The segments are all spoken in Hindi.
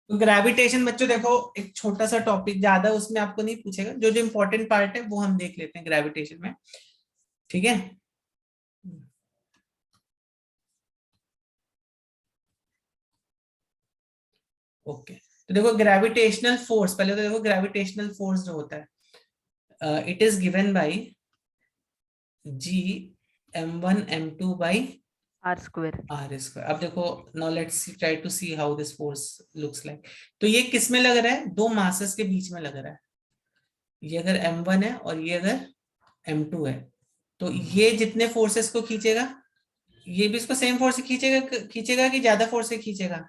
तो ग्रेविटेशन बच्चों देखो एक छोटा सा टॉपिक, ज्यादा उसमें आपको नहीं पूछेगा, जो जो इम्पोर्टेंट पार्ट है वो हम देख लेते हैं ग्रेविटेशन में, ठीक है। ओके, तो देखो ग्रेविटेशनल फोर्स, पहले तो देखो ग्रेविटेशनल फोर्स जो होता है, it is given by g m1 m2 by r square. R square. अब देखो, now let's try to see how this force looks like. तो ये किस में लग रहा है? दो मासेस के बीच में लग रहा है। ये अगर m1 है और ये अगर m2 है, तो ये जितने फोर्सेस को खींचेगा, ये भी इसको सेम फोर्स से खींचेगा, खींचेगा कि ज्यादा फोर्स से खींचेगा?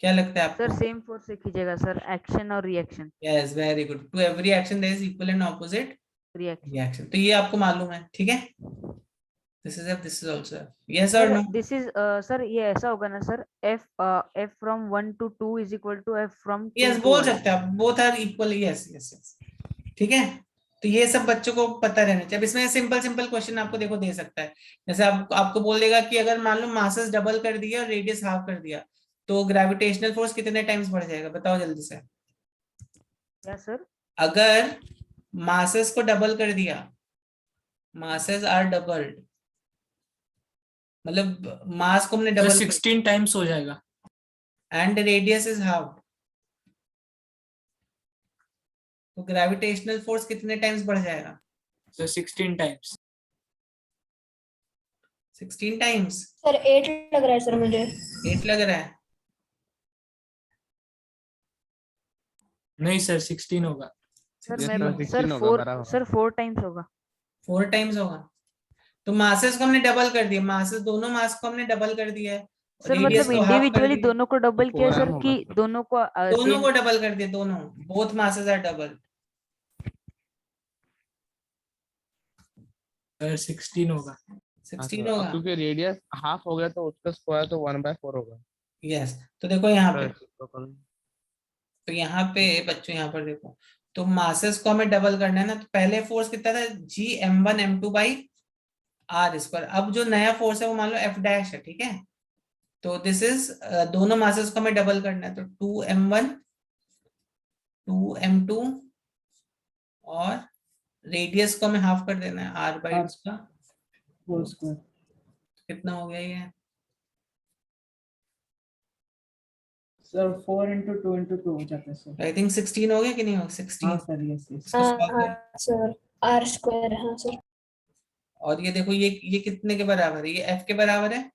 क्या लगता है सर आपको? सेम फोर्स से खींचेगा सर, एक्शन और reaction. Yes, very good. To every action there is equal and opposite reaction. Reaction. तो ये आपको मालूम है, ठीक है। दिस इज आल्सो यस और sir no? This is sir ये ऐसा होगा ना sir, f f from 1 to 2 is equal to f from 2 yes, to बोल 1। सकते हैं आप, both are equal, yes yes yes, ठीक है। तो ये सब बच्चों को पता रहना चाहिए। अब इसमें सिंपल सिंपल क्वेश्चन आपको देखो दे सकता है। जैसे आपको बोल देगा कि अगर मान लो मासेस डबल कर दिया और रेडियस हाफ कर दिया, तो ग्रेविटेशनल फोर्स कितने टाइम्स बढ़ जाएगा? बताओ जल्दी से। क्या सर? अगर मासेस को डबल कर दिया, मासेस आर डबल्ड, मतलब मास को हमने सर डबल कर 16 टाइम्स हो जाएगा। एंड रेडियस इज हाफ, तो ग्रेविटेशनल फोर्स कितने टाइम्स बढ़ जाएगा? Sir 16 times. 16 टाइम्स। सर 8 लग रहा है सर मुझे। 8 लग रहा है? नहीं सर 16 होगा। सर Yes, मैं sir, सर 16 होगा फोर बराबर। सर 4 टाइम्स होगा। 4 टाइम्स होगा। तो मासेस को हमने डबल कर दिया, मासेस दोनों मास को हमने डबल कर दिया है, सर रेडियस मतलब को हाफ कर इंडिविजुअली दिया। दोनों को डबल किया 4m सर, होगा कि सर। दोनों को दोनों सेम? को डबल कर दिया, दोनों, both masses are double. Sir 16 होगा। 16 अब होगा। क्योंकि रेडियस हाफ हो गया तो उसका स्क्वायर तो 1/4 होगा। यस, तो देखो यहाँ पे, सर तो यहाँ पे बच्चों यहाँ पर देखो, तो मासेस को हमें डबल करना है ना, तो पहले फोर्स कितना था? G m1 m2 by r square. अब जो नया फोर्स है वो मान लो एफ डैश है, ठीक है। तो दिस इज, दोनों मासेस को हमें डबल करना है, तो 2m1 2m2 और रेडियस को हमें हाफ कर देना है, आर बाई उसका होल स्क्वायर। कितना हो गया ये? सर 4 into 2 into 2 हो जाता है सर। आई थिंक 16 हो गया कि नहीं हो? 16। हाँ सर, यस यस। इसको solve हाँ करो। Sir, r square. हाँ सर। और ये देखो, ये कितने के बराबर है? ये एफ के बराबर है।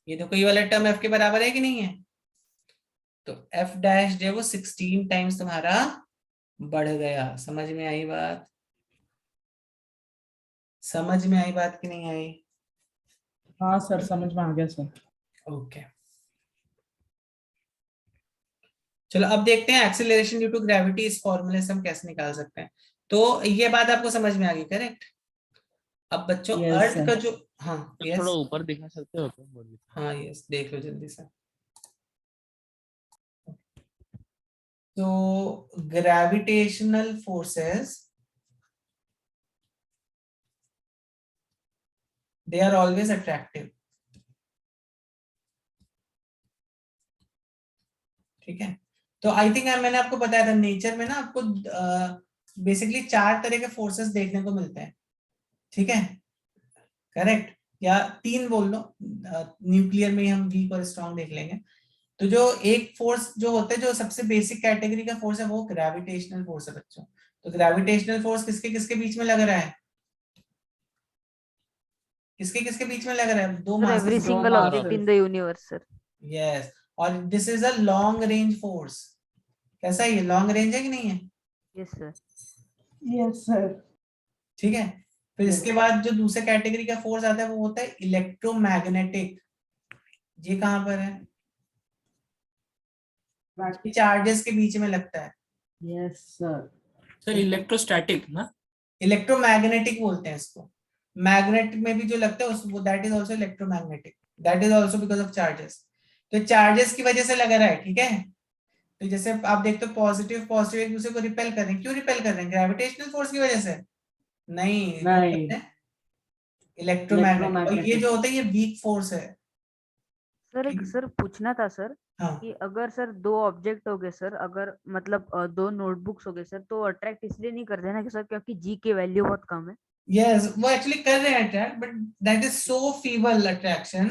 ये देखो, ये वाला टर्म एफ के बराबर है कि नहीं है? तो एफ डैश जो है वो 16 टाइम्स तुम्हारा बढ़ गया। समझ में आई बात? समझ में आई बात कि नहीं आई? हाँ सर, समझ में आ गया सर। ओके, चलो अब देखते हैं एक्सीलरेशन ड्यू टू ग्रेविटी इस फॉर्मूले से हम कैसे निकाल सकते हैं। तो ये बात आपको समझ में आ गई, करेक्ट? अब बच्चों Yes, अर्थ sir. का जो, हाँ थोड़ा यस, ऊपर दिखा सकते हो तो बोलिए। हाँ यस, देख लो जल्दी से। तो gravitational forces, they are always attractive, ठीक है। तो आई थिंक मैंने आपको बताया था नेचर में ना, आपको बेसिकली 4 तरह के फोर्सेस देखने को मिलते हैं, ठीक है, करेक्ट? या 3 बोल लो, न्यूक्लियर में हम वीक और स्ट्रॉन्ग देख लेंगे। तो जो एक फोर्स जो होता है, जो सबसे बेसिक कैटेगरी का फोर्स है, वो ग्रेविटेशनल फोर्स है बच्चों। तो ग्रेविटेशनल फोर्स किसके किसके बीच में लग रहा है? किसके किसके बीच में लग रहा है? दो sir every masses. Single object in the universe sir. Yes, और this is a long range force. कैसा है ये? लॉन्ग रेंज है कि नहीं है? Yes sir. Yes sir. ठीक है। फिर Yes. इसके बाद जो दूसरे कैटेगरी का फोर्स आता है वो होता है इलेक्ट्रोमैग्नेटिक। ये कहां पर है? चार्जेस के बीच में लगता है। Yes sir. सर इलेक्ट्रोस्टैटिक ना? इलेक्ट्रोमैग्नेटिक बोलते हैं इसको। मैग्नेट में भी जो लगता है उसको, that is also electromagnetic, that is also because of charges. तो चार्जेस की वजह से लग रहा है, ठीक है। तो जैसे आप देखते हो पॉजिटिव पॉजिटिव एक दूसरे को रिपेल कर रहे हैं, क्यों रिपेल कर रहे हैं? ग्रेविटेशनल फोर्स की वजह से? नहीं, इलेक्ट्रोमैग्नेटिक। और ये जो होता है ये वीक फोर्स है। सर एक ठीक। सर पूछना था सर हाँ कि अगर सर दो ऑब्जेक्ट हो गए सर, अगर मतलब दो नोटबुक्स हो गए सर, तो अट्रैक्ट इसलिए नहीं करते ना कि सर क्योंकि जी की वैल्यू बहुत कम है। यस, वो एक्चुअली कर रहे हैं attract, but that is so feeble attraction,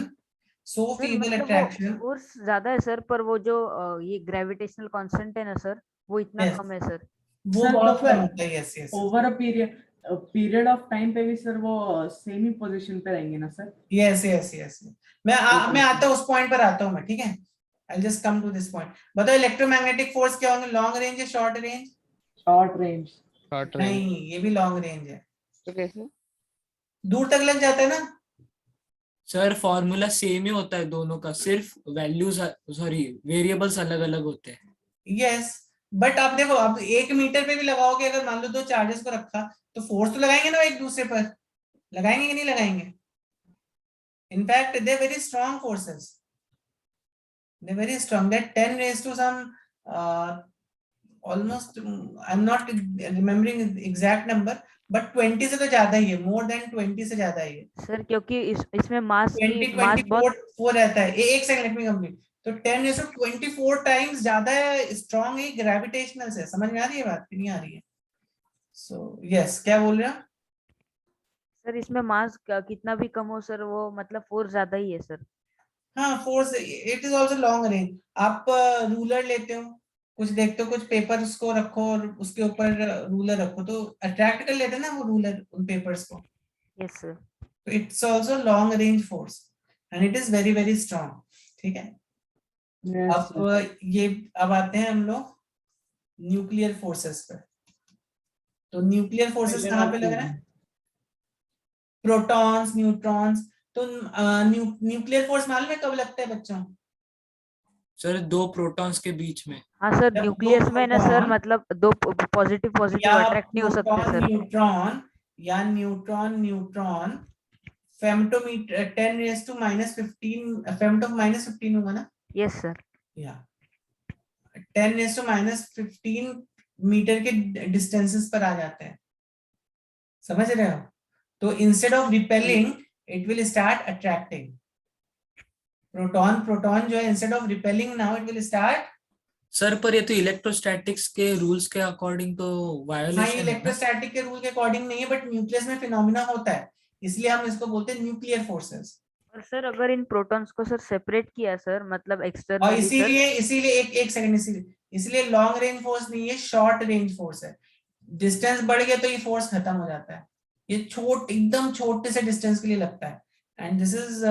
so sir feeble मतलब वो अट्रैक्शन। फोर्स ज्यादा है सर, पर वो जो ये ग्रेविटेशनल कांस्टेंट है ना सर, वो इतना यस, कम है सर। वो सर तो बहुत फिर कम होता है। Yes yes over a period of time पे भी सर वो सेम ही पोजीशन पे रहेंगे ना सर? Yes yes yes. मैं आता हूँ, उस पॉइंट पर आता हूँ मैं, ठीक है। I just come to this point. बताओ इलेक्ट्रोमैग्नेटिक फोर्स क्या होंगे, लॉन्ग रेंज या short range? Short range. Short range. नहीं, ये भी लॉन्ग रेंज है, तो कैसे? दूर तक लग जाता है ना। सर फॉर्मूला सेम ही होता है दोनों का, सिर्फ वैल्यूज सॉरी वेरिएबल्स अलग अलग होते हैं। यस, बट आप देखो, आप 1 मीटर पे भी लगाओगे, अगर मान लो दो चार्जेस को रखा, तो फोर्स तो लगाएंगे ना एक दूसरे पर, लगाएंगे कि नहीं लगाएंगे? In fact they very strong forces, they very strong, that 10 raised to some almost, I'm not remembering exact number, but 20 से तो ज्यादा ही है, more than 20 से ज्यादा ही है। सर क्योंकि इसमें मास 20 बहुत 24 रहता है। एक सेकंड, लेट मी कंप्लीट। तो 10 raised to 24 टाइम्स ज्यादा है, स्ट्रॉन्ग है, ग्रेविटेशनल से। समझ में आ रही है बात कि नहीं आ रही है? सो यस, क्या बोल रहे हो? सर, इसमें मास कितना भी कम हो सर, वो मतलब फोर्स ज्यादा ही है सर। हाँ, force it is also long range. आप रूलर लेते हो, कुछ देखते हो, कुछ पेपर्स को रखो और उसके ऊपर रूलर रखो, तो अट्रैक्ट कर लेते हैं ना वो रूलर उन पेपर्स को। Yes sir. तो it's also long range force and it is very very strong, ठीक है। यस अब सर। ये, अब आते हैं हम लोग न्यूक्लियर फोर्सेस पर। तो न्यूक्लियर फोर्सेस कहाँ पे लग रहे हैं? Protons, neutrons. तो न्यूक्लियर फोर्स मालूम है कब लगता है बच्चों? सर दो प्रोटॉन्स के बीच में। हाँ सर, जब दो न्यूक्लियस में ना सर प्रोटॉन मतलब दो पॉजिटिव या पॉजिटिव अट्रैक्ट नहीं हो सकते प्रोटॉन सर। न्यूट्रॉन या neutron neutron, femtometre 10 raised to -15, femto -15 होगा ना? Yes sir. या 10 raised to -15 मीटर के डिस्टेंसेस पर आ जाते हैं, समझ रहे हो? तो instead of repelling it will start attracting. Proton proton जो है, instead of repelling now it will start. Sir पर ये तो इलेक्ट्रोस्टैटिक्स के रूल्स के अकॉर्डिंग तो हाँ, ये वायोलेशन है ना। इलेक्ट्रोस्टैटिक के रूल के अकॉर्डिंग नहीं है, बट न्यूक्लियस में फिनोमिना होता है, इसलिए हम इसको बोलते हैं न्यूक्लियर फोर्सेस। और सर अगर इन प्रोटॉन्स को सर सेपरेट किया सर, मतलब और एक्सटर्नली सर। इसीलिए इसीलिए एक सेकंड, इसलिए लॉन्ग रेंज फोर्स नहीं है, शॉर्ट रेंज फोर्स है। डिस्टेंस बढ़ गया तो ये फोर्स खत्म हो जाता है, ये एकदम छोटे से डिस्टेंस के लिए लगता है। एंड दिस इज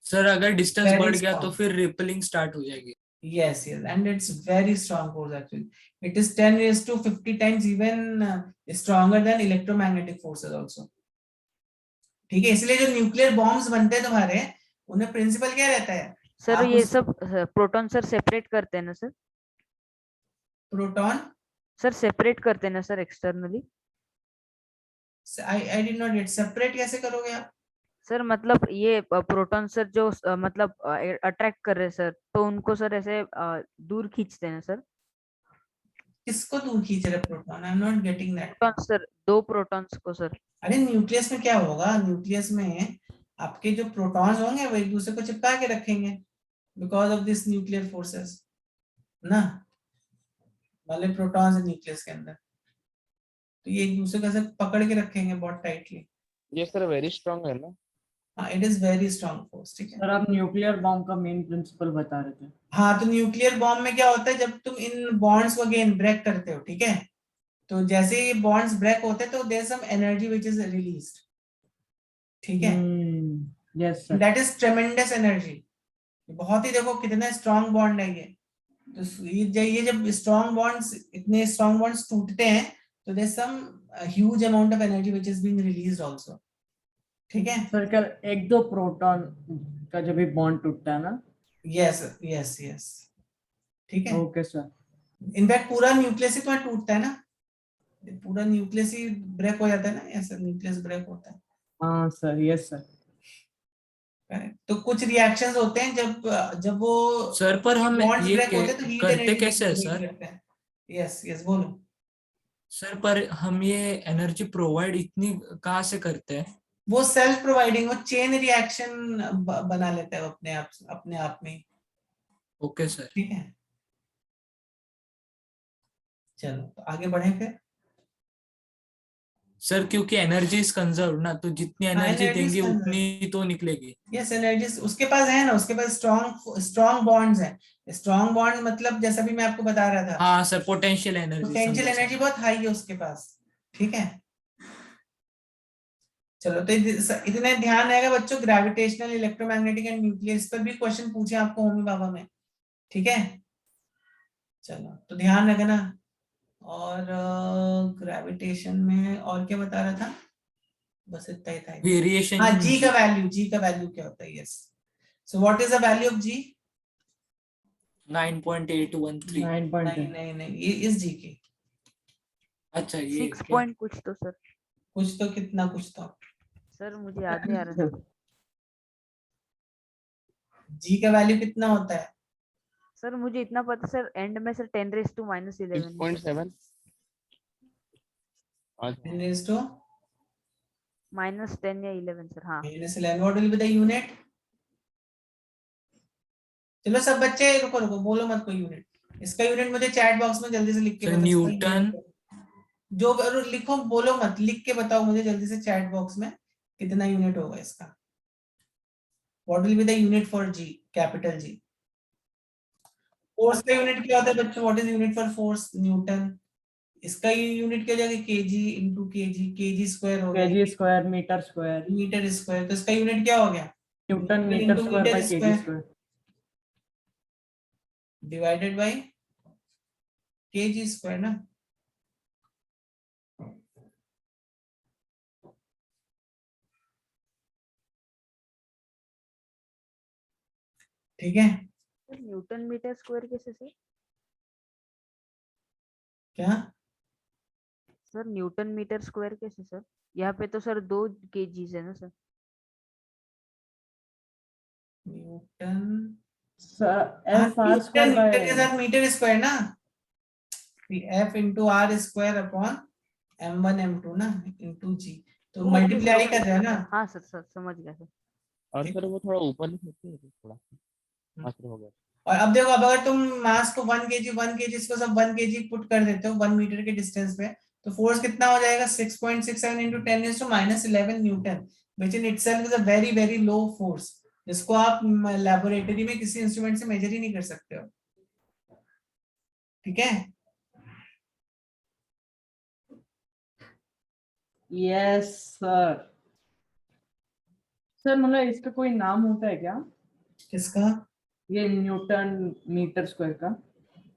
सर अगर डिस्टेंस Very बढ़ गया तो strong. फिर रिपलिंग स्टार्ट हो जाएगी। yes, and it's very strong force actually. It is 10 raised to 50 times even stronger than electromagnetic forces also. ठीक है, इसलिए जो न्यूक्लियर बॉम्ब्स बनते हैं तुम्हारे, उन्हें प्रिंसिपल क्या रहता है? सर आप ये उस सब प्रोटॉन सर सेपरेट करते हैं ना सर? प्रोटॉन, सर सेपरेट करते हैं ना sir externally? I did not gate, separate कैसे करोगे आप? सर मतलब ये प्रोटॉन सर जो मतलब अट्रैक्ट कर रहे हैं सर, तो उनको सर ऐसे दूर खींचते हैं सर। किसको दूर खींच रहे proton? I am not getting that. Proton sir, दो प्रोटॉन्स को सर। अरे न्यूक्लियस में क्या होगा, न्यूक्लियस में आपके जो प्रोटॉन्स होंगे वो एक दूसरे को चिपका के रखेंगे, because of this nuclear forces ना, वाले प्रोटॉन्स है न्यूक्लियस के अंदर, तो ये एक दूसरे को ऐसे पकड़ के रखेंगे बहुत टाइटली। ये सर वेरी स्ट्रांग है ना? हाँ, it is very strong force, ठीक है। सर आप न्यूक्लियर बॉम्ब का मेन प्रिंसिपल बता रहे थे। हाँ, तो न्यूक्लियर बॉम्ब में क्या होता है, जब तुम इन बॉन्ड्स को अगेन ब्रेक करते हो, ठीक है, तो जैसे ये बॉन्ड्स ब्रेक होते हैं तो there some energy which is released, ठीक है। Yes sir. That is tremendous energy, बहुत ही, देखो कितना स्ट्रॉन्ग बॉन्ड है ये। तो ये जब स्ट्रॉन्ग बॉन्ड्स, इतने स्ट्रॉन्ग बॉन्ड्स टूटते हैं, तो there some huge amount of energy which is being released also, ठीक है। सर कल एक दो प्रोटॉन का जब भी बॉन्ड टूटता है ना? यस यस यस, ठीक है। Okay sir. इनफैक्ट पूरा न्यूक्लियस ही तो टूटता है ना, पूरा न्यूक्लियस ही ब्रेक हो जाता है ना, ऐसा न्यूक्लियस ब्रेक होता है। हाँ सर, यस सर। तो कुछ रिएक्शंस होते हैं जब वो सर पर हम बॉन्ड्स ये ब्रेक होते हैं तो हीट करते एनर्जी कैसे है सर? करते हैं। यस यस, बोलो। सर पर हम ये एनर्जी प्रोवाइड इतनी कहाँ से करते हैं? वो सेल्फ प्रोवाइडिंग, वो चेन रिएक्शन बना लेता है वो अपने आप में। Okay sir. ठीक है, चलो तो आगे बढ़े फिर। सर क्योंकि एनर्जी इज कंजर्व ना, तो जितनी हाँ, एनर्जी energy is देंगे conserved. उतनी तो निकलेगी। यस, एनर्जी उसके पास है ना, उसके पास स्ट्रॉन्ग बॉन्ड्स हैं। स्ट्रॉन्ग बॉन्ड मतलब जैसा भी मैं आपको बता रहा था, हाँ sir, potential energy potential energy बहुत हाई है उसके पास। ठीक है, चलो तो इतने ध्यान रहेगा बच्चों, ग्रेविटेशनल, इलेक्ट्रोमैग्नेटिक एंड न्यूक्लियर, इस पर भी क्वेश्चन पूछे आपको होमी बाबा में। ठीक है, चलो तो ध्यान रखना। और ग्रेविटेशन में और क्या बता रहा था, बस इतना ही था। वेरिएशन हाँ, इन जी का वैल्यू क्या होता है। Yes, so what is the value of G? 9.813। 9.10. नहीं, ये इस जी की अच्छा, ये 6 क्या? पॉइंट कुछ तो सर। कुछ तो, कितना कुछ तो, सर मुझे याद नहीं आ रहा सर। जी का वैल्यू कितना होता है? सर मुझे इतना पता सर, एंड में सर 10⁻⁻11 है सर। 6.7.10 raised to -10 या 11 सर। हाँ -11, what will be the unit? चलो सब बच्चे रुको बोलो मत कोई यूनिट, इसका यूनिट मुझे चैट बॉक्स में जल्दी से लिख के सर, बताओ। न्यूटन। जो लिखो, बोलो मत, लिख के बताओ मुझे जल्दी से चैट बॉक्स में कितना यूनिट होगा इसका। What will be the unit for G, capital G? Force का यूनिट क्या होता है बच्चों? What is unit for force? Newton. इसका यूनिट क्या हो जाएगा? KG into KG, KG square हो गया, kg square, meter square, meter square, तो इसका यूनिट क्या हो गया? Newton meter into square by meter kg square square. Divided by KG square ना। ठीक है, सर न्यूटन मीटर स्क्वायर कैसे सर? क्या? सर न्यूटन मीटर स्क्वायर कैसे सर? यहाँ पे तो सर 2 kgs है ना sir. Newton, Sir, F r square newton के by साथ मीटर स्क्वायर ना, F into R square upon m1 m2 ना, इंटू जी, तो ओके मल्टीप्लाई सर, कर रहे हो ना। हाँ सर समझ गया सर। और सर वो थोड़ा ऊपर नहीं होती है थोड़ा। हाँ सर, हो गया। और अब देखो, अब अगर तुम मास को 1 kg इसको सब 1 kg पुट कर देते हो 1 मीटर के डिस्टेंस पे, तो फोर्स कितना हो जाएगा? 6.67 into 10⁻⁻11 Newton, which in itself is a very very low force, जिसको आप लैबोरेटरी में किसी इंस्ट्रूमेंट से मेजर ही नहीं कर सकते हो। ठीक है, yes sir. सर मतलब इसका कोई नाम होता है क्या, किसका? ये न्यूटन मीटर स्क्वायर का?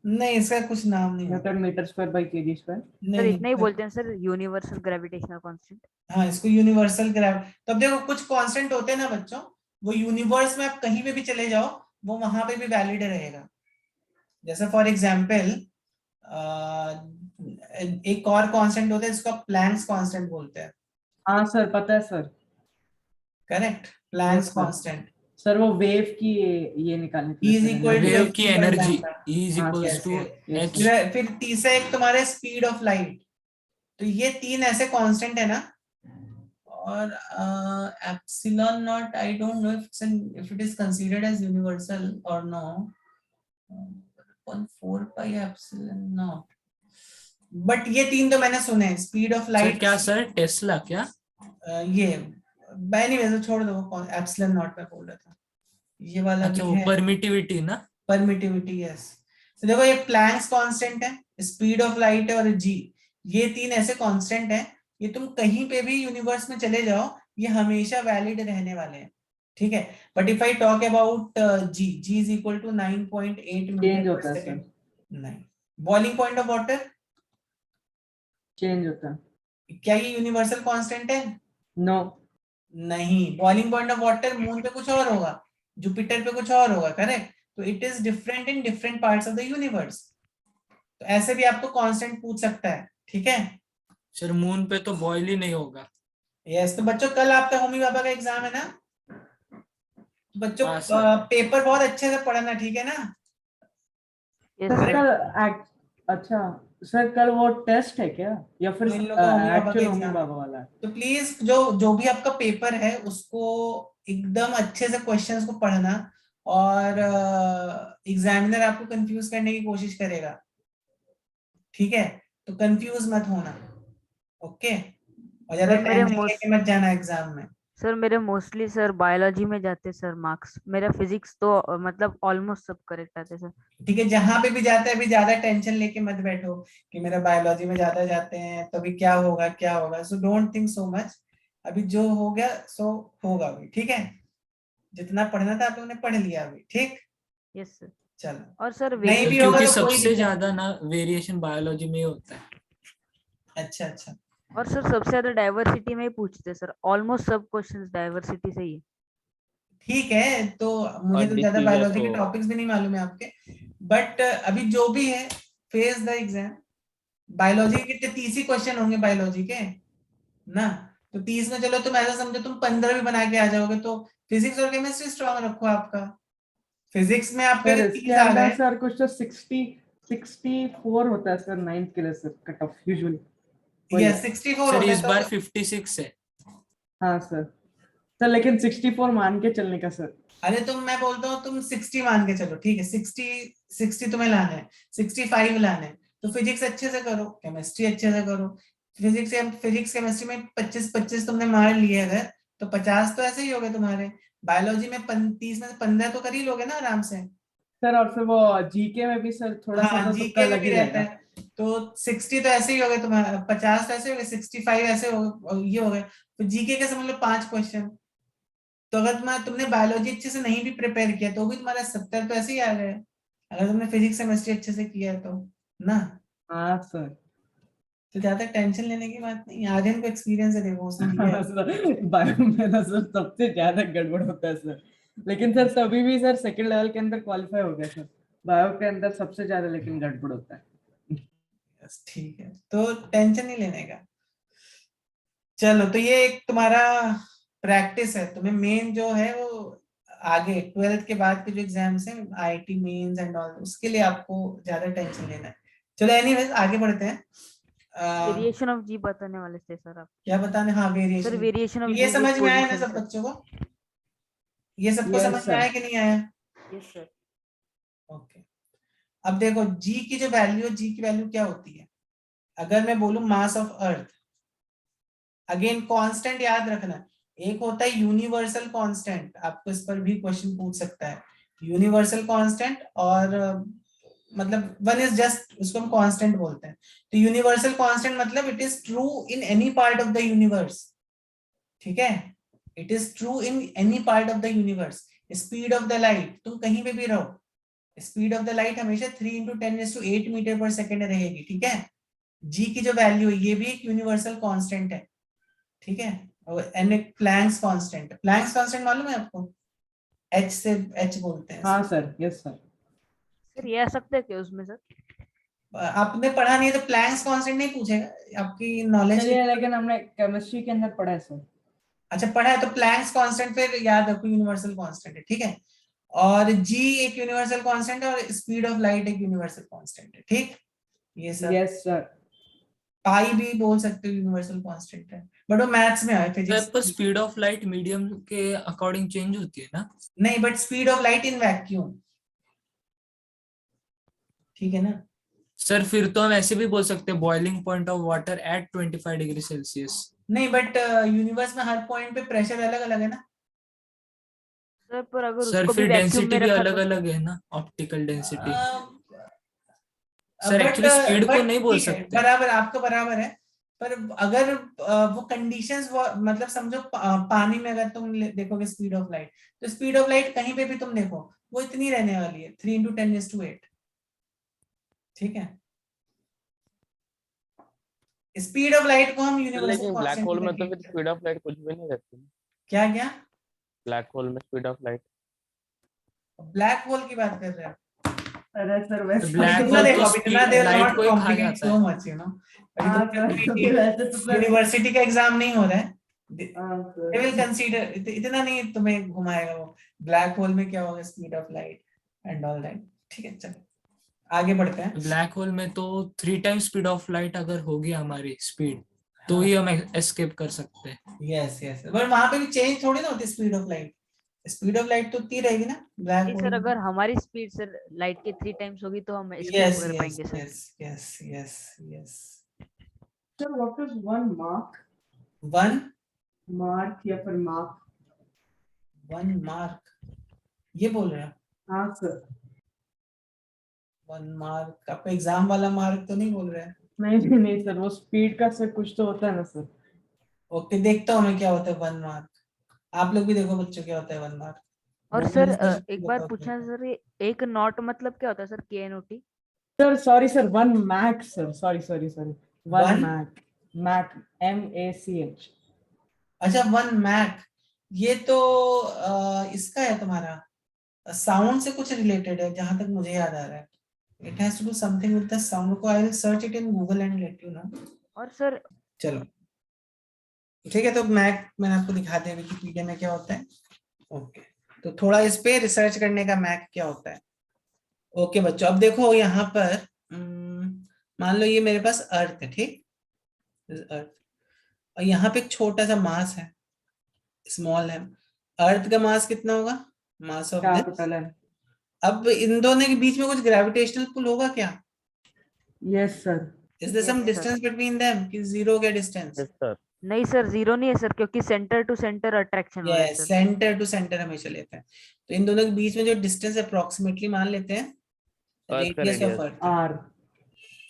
नहीं, इसका कुछ नाम नहीं होता। Newton meter square by KG square. Sir नहीं, इतना ही बोलते हैं सर, यूनिवर्सल ग्रेविटेशनल कांस्टेंट। हाँ, इसको यूनिवर्सल ग्रेविटी। तो अब देखो, कुछ कांस्टेंट होते हैं ना बच्चों, वो यूनिवर्स में आप कहीं पे भी चले जाओ वो वहां पे भी वैलिड रहेगा। जैसे फॉर एग्जांपल एक और कांस्टेंट होता है जिसको प्लैंक्स कांस्टेंट बोलते हैं। हाँ सर पता है sir. Correct, planck's Yes, sir. Constant. Sir वो वेव की ये निकालने के E लिए is sir, equal to wave की mc by energy lambda। E is हाँ, equals yes, to yes। H. फिर तीसरा एक तुम्हारे स्पीड ऑफ लाइट। तो ये तीन ऐसे कांस्टेंट है ना। और epsilon not, I don't know if it is considered as universal or no। 1/4 pi epsilon not, but ये तीन तो मैंने सुने, स्पीड ऑफ सर लाइट। क्या सर, टेस्ला क्या? ये एनीवेज तो छोड़ दो, एप्सिलॉन नॉट मैं बोल रहा था, ये वाला अच्छा, भी वो है। परमिटिविटी ना। Permittivity, yes. तो देखो, ये प्लैंक्स कांस्टेंट है, स्पीड ऑफ लाइट है, और जी, ये तीन ऐसे कांस्टेंट हैं, ये तुम कहीं पे भी यूनिवर्स में चले जाओ ये हमेशा वैलिड रहने वाले हैं। ठीक है, but if I talk about G is equal to 9.8 change meter होता पर है सेकंड। सर, नहीं, boiling point of water, change होता है। क्या ये यूनिवर्सल कांस्टेंट है? नो, नहीं, boiling point of water moon पे कुछ और होगा, जुपिटर पे कुछ और होगा, करेक्ट। तो it is different in different parts of the universe. तो ऐसे भी आपको कांस्टेंट पूछ सकता है। ठीक है, सर मून पे तो बॉयल ही नहीं होगा। यस। तो बच्चों, कल आपका होमी बाबा का एग्जाम है ना, तो बच्चों हाँ सर। पेपर बहुत अच्छे से पढ़ना, ठीक है ना? Yes sir sir. कल अच्छा सर कल वो टेस्ट है क्या या फिर तो इन लोगों का होमी बाबा का एक्चुअल होमी एग्जाम बाबा वाला है? तो प्लीज जो भी आपका पेपर है उसको एकदम अच्छे से क्वेश्चंस को पढ़ना, और एग्जामिनर आपको कंफ्यूज करने की कोशिश करेगा, ठीक है? तो कंफ्यूज मत होना, ओके? और ज्यादा सर मेरे टेंशन लेके मत जाना एग्जाम में। सर मेरे मोस्टली सर बायोलॉजी में जाते सर मार्क्स। मेरा फिजिक्स तो मतलब ऑलमोस्ट सब करेक्ट आते सर। ठीक है, जहां पे भी जाता है अभी ज्यादा टेंशन लेके मत बैठो कि मेरा बायोलॉजी में ज्यादा जाते हैं तो अभी क्या होगा क्या होगा। So don't think so much, अभी जो हो गया सो होगा भी, ठीक है? जितना पढ़ना था आप लोगों ने पढ़ लिया अभी, ठीक? Yes sir. चलो, और सर नहीं भी वेरिएशन होगा क्योंकि तो कोई सबसे दिक्कत ज्यादा ना वेरिएशन बायोलॉजी में ही होता है। अच्छा अच्छा, और सर सबसे ज्यादा डाइवर्सिटी में ही पूछते सर। ऑलमोस्ट सब क्वेश्चंस डाइवर्सिटी से ही है। ठीक है। तो मुझे और तो ज्यादा डिसीजर बायोलॉजी के तो टॉपिक्स भी नहीं मालूम है आपके, बट अभी जो भी है फेस द एग्जाम। बायोलॉजी के कितने 30 ही क्वेश्चन होंगे बायोलॉजी के ना, तो 30 में चलो तुम ऐसा समझो तुम 15 भी बना के आ जाओगे, तो फिजिक्स और केमिस्ट्री स्ट्रांग रखो आपका। फिजिक्स में आपके सर अगर इसके 30 आ अंदर गए, सर कुछ तो 64 होता है सर 9th के लिए सर कट ऑफ यूजुअली। या 64 सर होता इस है बार तो 56 है। हाँ सर। सर लेकिन 64 मान के चलने का सर। अरे मैं बोलता हूँ तुम 60 मान के चलो, ठीक है? 60 तुम्हें लाना है, 65 लाना है, तो फिजिक्स अच्छे से करो, केमिस्ट्री अच्छे से करो। फिजिक्स केमिस्ट्री में 25 तुमने मार लिए अगर, तो 50 तो ऐसे ही हो गए तुम्हारे। बायोलॉजी में 30 में से 15 तो कर ही लोगे ना आराम से। सर और फिर वो जीके में भी सर थोड़ा सा हाँ, तो तुक्का जीके में लग भी ही रहता जाएगा। है, तो 60 तो ऐसे ही हो गए तुम्हारे, 50 तो ऐसे हो गए, 65 ऐसे ये हो गए। तो जीके के समझ लो 5 क्वेश्चन। तो अगर तुमने बायोलॉजी अच्छे से नहीं भी प्रिपेयर किया तो भी तुम्हारा 70 तो ऐसे ही आ गए, अगर तुमने फिजिक्स केमिस्ट्री अच्छे से किया है तो ना। हाँ सर। तो ज्यादा टेंशन लेने की बात नहीं, आर्यन को एक्सपीरियंस है, देखो उसने दिया है। बायो में ना सर सबसे ज्यादा गड़बड़ होता है सर, लेकिन सर तभी भी सर सेकंड लेवल के अंदर क्वालिफाई हो गया सर। बायो के अंदर सबसे ज्यादा लेकिन गड़बड़ होता है। बस ठीक है, तो टेंशन नहीं लेने का। चलो, तो ये एक तुम्हारा प्रैक्टिस है, तुम्हें मेन जो है वो आगे 12th के बाद के जो एग्जाम्स हैं आईआईटी मेंस एंड ऑल, उसके लिए आपको ज्यादा टेंशन लेना है। चलो एनीवेज आगे बढ़ते हैं। वेरिएशन ऑफ जी बताने वाले थे सर आप। क्या बताने? हाँ, सर वेरिएशन। वेरिएशन ऑफ ये जी समझ विद में आया ना पोजीशन सब सर। बच्चों को? ये सबको यस समझ में सर। आया कि नहीं आया? Yes sir. ओके। अब देखो जी की जो वैल्यू, जी की वैल्यू क्या होती है? अगर मैं बोलूं mass of earth, again constant याद रखना, एक होता है यूनिवर्सल कांस्टेंट, आपको इस पर भी क्वेश्चन पूछ सकता है। यूनिवर्सल कांस्टेंट और मतलब वन इज जस्ट, उसको हम कांस्टेंट बोलते हैं। तो यूनिवर्सल कांस्टेंट मतलब it is true in any part of the universe, ठीक है? It is true in any part of the universe. Speed of the light, तुम कहीं पे भी रहो, स्पीड ऑफ द लाइट हमेशा 3 × 10⁸ मीटर पर सेकेंड रहेगी, ठीक है? जी की जो वैल्यू है ये भी एक यूनिवर्सल कांस्टेंट है, ठीक है? और एन एक प्लैंक्स कांस्टेंट, प्लैंक्स कांस्टेंट मालूम है आपको? एच से, एच बोलते हैं हाँ इसको। सर। Yes sir. सर ये आ सकता है क्या उसमें सर? आपने पढ़ा नहीं है तो प्लैंक्स कांस्टेंट नहीं पूछेगा, आपकी नॉलेज। चलिए लेकिन हमने केमिस्ट्री के अंदर पढ़ा है सर। अच्छा, पढ़ा है तो प्लैंक्स कांस्टेंट फिर याद रखो यूनिवर्सल कांस्टेंट है, ठीक है? और जी एक यूनिवर्सल कांस्टेंट है, और स्पीड ऑफ लाइट एक यूनिवर्सल कांस्टेंट है, ठीक? ये सब यस सर। पाई भी बोल सकते हो यूनिवर्सल कांस्टेंट है, बट वो मैथ्स में है, सर पर physics speed of light medium के अकॉर्डिंग चेंज होती है ना? नहीं, but speed of light in vacuum, ठीक है ना? सर फिर तो हम ऐसे भी बोल सकते हैं boiling point of water at 25°C। नहीं, बट यूनिवर्स में हर पॉइंट पे प्रेशर अलग अलग है ना। सर पर अगर सर उसको भी फिर वैक्यूम डेंसिटी में भी रखा अलग तो? अलग है ना, optical density. Sir but actually speed को बट नहीं बोल ठीक है, सकते। बराबर, आपका बराबर है। पर अगर वो कंडीशंस, वो मतलब समझो पानी में अगर तुम देखोगे स्पीड ऑफ लाइट, तो स्पीड ऑफ लाइट कहीं पे भी तुम देखो वो इतनी रहने वाली है, 3 × 10⁸, ठीक है? स्पीड ऑफ लाइट को हम यूनिवर्सल लेकिन ब्लैक कांस्टेंट होल में करके तो फिर स्पीड ऑफ लाइट कुछ भी नहीं रहती। क्या क्या? ब्लैक होल में speed of light black hole की बात कर रहे हैं? अरे सर वैसे ब्लैक इतना होल देखो, तो अब इतना स्पीड दे लाइट नॉट को ही खा कॉम्प्लिकेट जाता सो है। मच, हाँ सर क्योंकि वैसे तो सर यूनिवर्सिटी का एग्जाम नहीं हो रहा है, हाँ they will सर। consider, इतना नहीं तुम्हें घुमाएगा वो ब्लैक होल में क्या होगा speed of light and all that, ठीक है? चलो आगे बढ़ते हैं। ब्लैक होल में तो 3 टाइम्स स्पीड ऑफ लाइट अगर होगी हमारी स्पीड, तो ही हम एस्केप कर सकते हैं। यस यस, बट वहां पे भी चेंज थोड़ी ना होती speed of light. Speed of light तो उतनी रहेगी ना ब्लैक नहीं होल सर, में। अगर हमारी स्पीड सर लाइट के 3 टाइम्स होगी तो हम एस्केप यस कर यस पाएंगे sir. Yes yes yes yes. Sir what is one mark? One mark या फिर मार्क? वन मार्क ये बोल रहे हो? हाँ सर। वन मार्क आपका एग्जाम वाला मार्क तो नहीं बोल रहे हैं? नहीं सर, वो स्पीड का सर कुछ तो होता है ना सर। ओके, देखता हूँ मैं क्या होता है वन मार्क। आप लोग भी देखो बच्चों क्या होता है वन मार्क। और Google सर research एक बार बताओ पूछना क्या सर, ये एक नॉट मतलब क्या होता है sir? KNOT? Sir sorry sir, one mach sir, sorry one One? Mach. Mach MACH। अच्छा वन मैक, ये तो इसका है तुम्हारा, साउंड से कुछ रिलेटेड है जहां तक मुझे याद आ रहा है। It has to do something with the sound को। I will search it in Google and let you know. और सर चलो ठीक है, तो मैक मैंने आपको दिखा दिया विकिपीडिया में क्या होता है। ओके, तो थोड़ा इस पे रिसर्च करने का मैक क्या होता है। ओके बच्चों, अब देखो यहाँ पर मान लो ये मेरे पास अर्थ है, ठीक, अर्थ, और यहाँ पे एक छोटा सा मास है, स्मॉल है। अर्थ का मास कितना होगा? Mass of this. कैपिटल है। अब इन दोनों के बीच में कुछ ग्रेविटेशनल पुल होगा क्या? Yes sir. Is there some Yes, sir. Distance between them कि जीरो हो गया डिस्टेंस? Yes sir. नहीं सर, जीरो नहीं है सर, क्योंकि सेंटर टू सेंटर अट्रैक्शन हो रहा है yes, sir. Center to center हमेशा लेते हैं। तो इन दोनों के बीच में जो डिस्टेंस अप्रोक्सीमेटली मान लेते हैं अर्थ का radius of radius. Earth, R.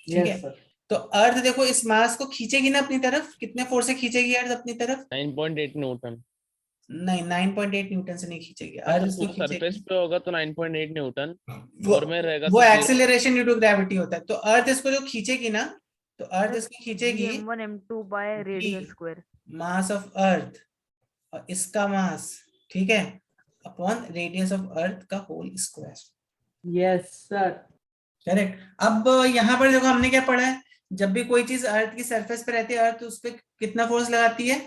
ठीक है। Yes sir. तो अर्थ देखो इस मास को खींचेगी ना अपनी तरफ, कितने फोर्स से खींचेगी अर्थ अपनी तरफ? 9.8 न्यूटन। नहीं, 9.8 न्यूटन से नहीं खींचेगी हाँ अर्थ, सर, इसको पूरा सरफेस खींचेगी। पे होगा तो 9.8 न्यूटन, वो और में रहेगा वो तो 0। एक्सेलरेशन ड्यू टू ग्रेविटी होता है। तो अर्थ इसको जो खींचेगी ना, तो अर्थ सर इसको खींचेगी GM1 M2 by radius square. Mass of earth और इसका मास, ठीक है, अपॉन रेडियस ऑफ अर्थ का whole square. Yes sir. Correct. अब यहाँ पर देखो हमने क्या पढ़ा है, जब भी कोई चीज अर्थ की सरफेस पे रहती है, अर्थ उस पर कितना फोर्स लगाती है?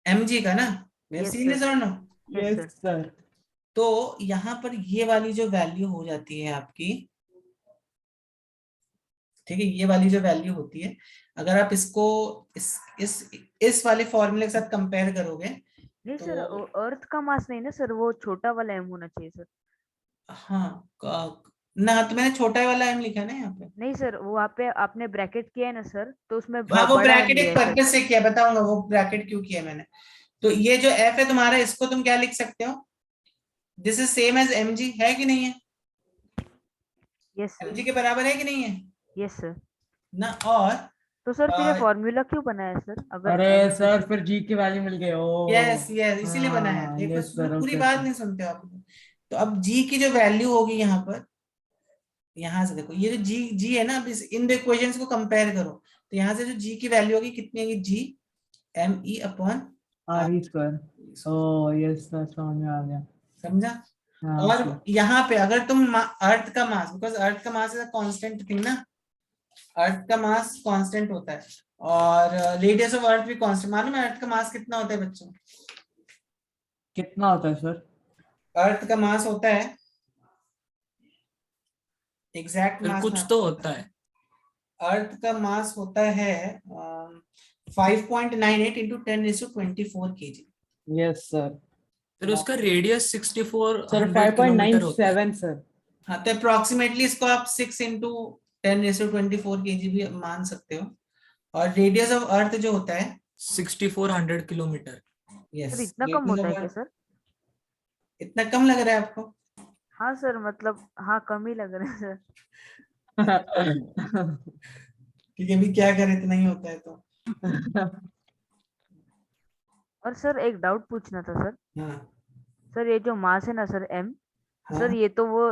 mg का ना। We have Yes, seen sir. this or no? Yes, yes sir. Sir. तो यहाँ पर ये वाली जो वैल्यू हो जाती है आपकी, ठीक है, ये वाली जो वैल्यू होती है, अगर आप इसको इस वाले फॉर्मूले के साथ कंपेयर करोगे नहीं तो सर, अर्थ का मास नहीं ना सर, वो छोटा वाला m होना चाहिए सर। हाँ ना, तो मैंने छोटा वाला m लिखा है ना यहाँ पे। नहीं सर, वो वहाँ पे आपने ब्रैकेट किया है ना सर, तो उसमें हाँ वो बड़ा m ब्रैकेट लिया एक है सर। पर्पस से किया, बताऊंगा वो ब्रैकेट क्यों किया मैंने। तो ये जो f है तुम्हारा, इसको तुम क्या लिख सकते हो? This is same as mg, है कि नहीं है? Yes sir. mg के बराबर है कि नहीं है यस सर। ना? और तो सर फिर ये फॉर्मूला क्यों बनाया सर? अगर अरे m सर फिर जी की वैल्यू मिल गई। ओ यस यस, इसीलिए बना है। देखो यस सर। पूरी ओके बात नहीं सुनते हो आप लोग। तो अब g की जो वैल्यू होगी यहाँ पर, यहाँ से देखो ये जो g है ना, अब इन दो इक्वेशंस को कंपेयर करो, तो यहाँ से जो g की वैल्यू होगी कितनी होगी? g me upon R E square. ओ यस सर, समझ में आ गया। समझा? हाँ और सर। यहाँ पे अगर तुम अर्थ का मास, बिकॉज अर्थ का mass is a constant thing ना, अर्थ का मास कांस्टेंट होता है और रेडियस ऑफ अर्थ भी कांस्टेंट। मालूम है अर्थ का मास कितना होता है बच्चों? कितना होता है सर? अर्थ का मास होता है, एग्जैक्ट फिर मास कुछ तो होता है। अर्थ का मास होता है 5.98 इंटू 10⁻24 kg। Yes sir. फिर उसका रेडियस 6400 सर किलोमीटर होता है। 5.97 सर। हाँ, तो अप्रोक्सीमेटली इसको आप 6 इंटू 10⁻24 kg भी मान सकते हो। और रेडियस ऑफ अर्थ जो होता है 6400 किलोमीटर। यस, सर इतना कम होता है क्या सर? इतना कम लग रहा है आपको? हाँ सर, मतलब हाँ कम ही लग रहा है सर। ठीक है, अभी क्या करें, इतना ही होता है तो। और सर एक डाउट पूछना था सर। हाँ सर ये जो मास है ना सर m, हाँ सर ये तो वो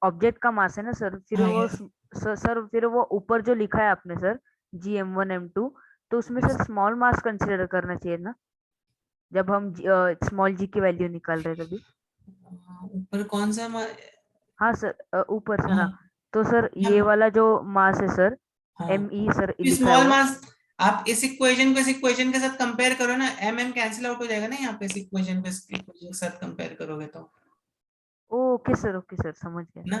ऑब्जेक्ट का मास है ना सर, फिर हाँ, वो yes. सर फिर वो ऊपर जो लिखा है आपने सर GM1 M2, तो उसमें सर स्मॉल मास कंसीडर करना चाहिए ना, जब हम स्मॉल g की वैल्यू निकाल रहे तभी। ऊपर कौन सा हाँ सर, ऊपर सर। हाँ हाँ तो सर ये हाँ वाला जो मास है सर हाँ, ME सर लिखा है स्मॉल वो। मास। आप इस इक्वेशन को इस इक्वेशन के साथ कंपेयर करो ना, एम कैंसिल आउट हो जाएगा ना यहाँ पे, इस इक्वेशन को इस इक्वेशन के साथ कंपेयर करोगे तो, ओके सर, समझ गया। ना?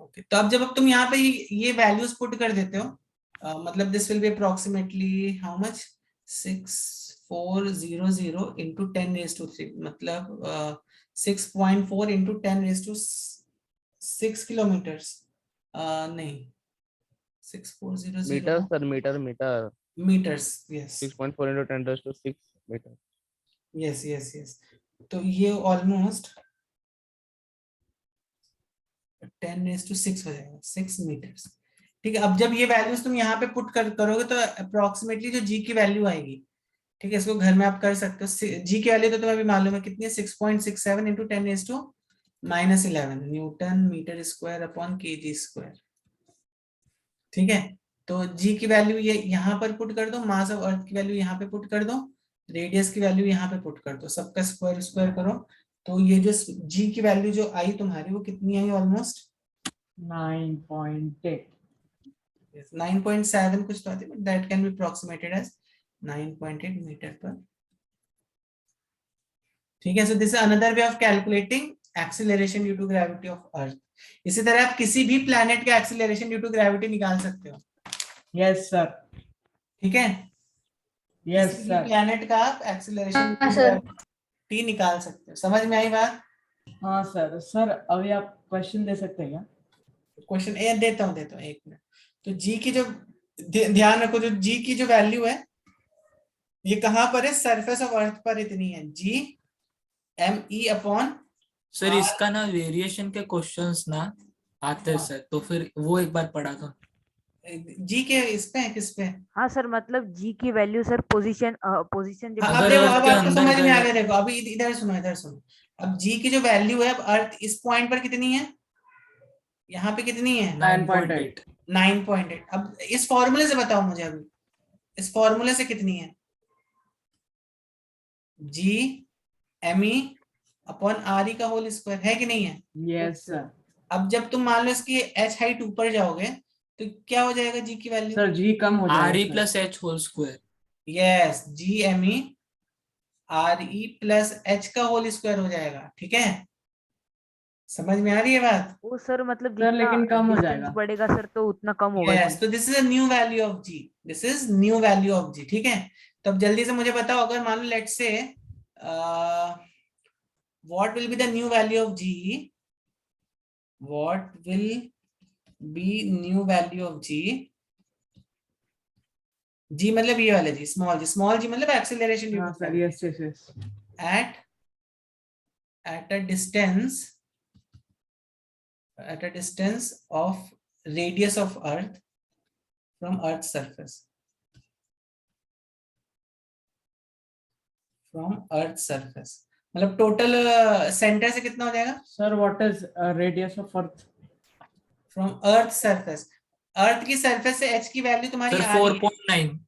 ओके, तो अब जब तुम यहाँ पे ये वैल्यूज पुट कर देते हो, मतलब this will be approximately how much 6400 into 10⁻3, मतलब 6.4 इंटू 10⁻6 किलोमीटर्स, नहीं 6400 meter sir, meter meters, yes 6.4 into 10 raised to 6 meter. Yes yes yes. तो ये ऑलमोस्ट 10⁻6 हो जाएगा, 6 मीटर्स। ठीक है, अब जब ये वैल्यूज तुम यहाँ पे पुट करोगे तो अप्रोक्सीमेटली जो जी की वैल्यू आएगी, ठीक है, इसको घर में आप कर सकते हो। जी की वैल्यू तो तुम्हें अभी मालूम है कितनी है, 6.67 into 10⁻⁻11 newton meter square upon KG square. ठीक है, तो जी की वैल्यू ये यहाँ पर पुट कर दो, मास ऑफ अर्थ की वैल्यू यहाँ पे पुट कर दो, रेडियस की वैल्यू यहाँ पे पुट कर दो, सबका स्क्वायर स्क्वायर करो, तो ये जो जी की वैल्यू जो आई तुम्हारी वो कितनी आई, ऑलमोस्ट 9.8। 9.7 कुछ तो आती है, that can be approximated as 9.8 meter पर। ठीक है, so this is another way of calculating acceleration due to gravity of earth. इसी तरह आप किसी भी प्लैनेट का एक्सीलरेशन ड्यू टू ग्रेविटी निकाल सकते हो। यस सर, ठीक है, यस किसी भी सर। प्लैनेट का आप एक्सीलरेशन ड्यू हाँ, टू सर। ग्रेविटी निकाल सकते हो। समझ में आई बात? हाँ सर। सर अभी आप क्वेश्चन दे सकते हैं क्या? क्वेश्चन ए देता हूँ एक मिनट। तो जी की जो ध्यान रखो, जो जी की जो वैल्यू है ये कहां पर है, सरफेस ऑफ अर्थ पर इतनी है, G M E upon sir इसका ना वेरिएशन के क्वेश्चंस ना आते हैं हाँ। सर, तो फिर वो एक बार पढ़ा था। जी के इस पे है, किस पे है? हाँ सर, मतलब जी की वैल्यू सर पोजीशन जब हाँ, अब अगर देखो, अर्थ अब के आपको अंदर समझ में आ गए गया। देखो अभी इधर सुनो, इधर सुनो। अब जी की जो वैल्यू है, अब अर्थ इस पॉइंट पर कितनी है, यहाँ पे कितनी है 9.8। 9.8। अब इस फॉर्मूले से बताओ मुझे, अभी इस फॉर्मूले से कितनी है, G M E upon R E का होल स्क्वायर, है कि नहीं है? Yes sir. अब जब तुम मान लो इसकी एच हाइट ऊपर जाओगे तो क्या हो जाएगा जी की वैल्यू? सर जी कम हो आर ई जाएगा plus H whole square. Yes, G M E R E plus H का होल स्क्वायर हो जाएगा। ठीक है, समझ में आ रही है बात? वो सर मतलब सर जितना लेकिन कम हो डिस्टेंस जाएगा। बढ़ेगा सर तो उतना कम होगा जी। यस, तो this is a new value of G, this is new value of G. ठीक है, तो अब जल्दी से मुझे बताओ, अगर मान लो let's say what will be the new value of G, what will be new value of G, G मतलब ये वाले जी, स्मॉल जी मतलब एक्सीलरेशन ड्यू हाँ to sir, yes yes yes. at at a distance of radius of earth from earth's surface, मतलब टोटल सेंटर से कितना हो जाएगा, sir what is radius of earth? From earth surface, earth की सरफेस से एच की वैल्यू तुम्हारी सर आ रही है 4.9।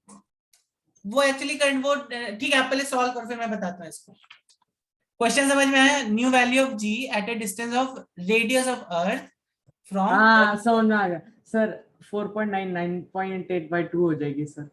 वो एक्चुअली वो ठीक है, आप पहले सॉल्व करो फिर मैं बताता हूँ इसको। क्वेश्चन समझ में आया? New value of G at a distance of radius of earth from, हाँ समझ में आ गया सर। 4.9 9.8/2 हो जाएगी सर।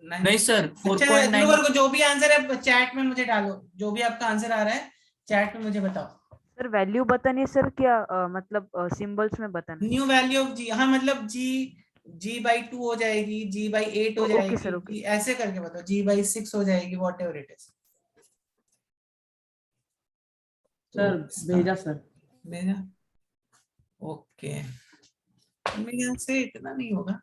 नहीं सर अच्छा 4.9। रुको रुको, जो भी आंसर है चैट में मुझे डालो, जो भी आपका आंसर आ रहा है चैट में मुझे बताओ। सर वैल्यू बतानी है सर, क्या मतलब सिंबल्स में बताना है? न्यू वैल्यू ऑफ जी, हाँ मतलब जी/2 हो जाएगी, जी/8 हो ओके जाएगी, सर, ओके। जी ऐसे करके बताओ, जी/6 हो जाएगी, what ever it is. Sir भेजा सर। भेजा, ओके, मेरे ख्याल से इतना नहीं होगा।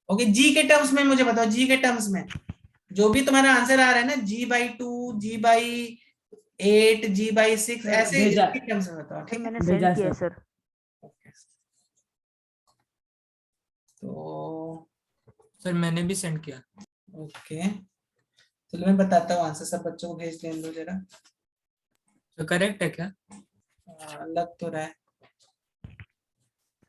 ओके, जी के टर्म्स में मुझे बताओ, जी के टर्म्स में जो भी तुम्हारा आंसर आ रहा है ना, जी/2, जी/8, जी/6, सर, ऐसे भेजा। इसके टर्म्स में बताओ। सर ठीक है, मैंने भेजा सेंड किया है सर। सर। ओके, तो सर मैंने भी सेंड किया। ओके, चलो मैं बताता हूँ आंसर, सब बच्चों को भेज लेने दो जरा। तो करेक्ट है क्या? लग तो रहा है,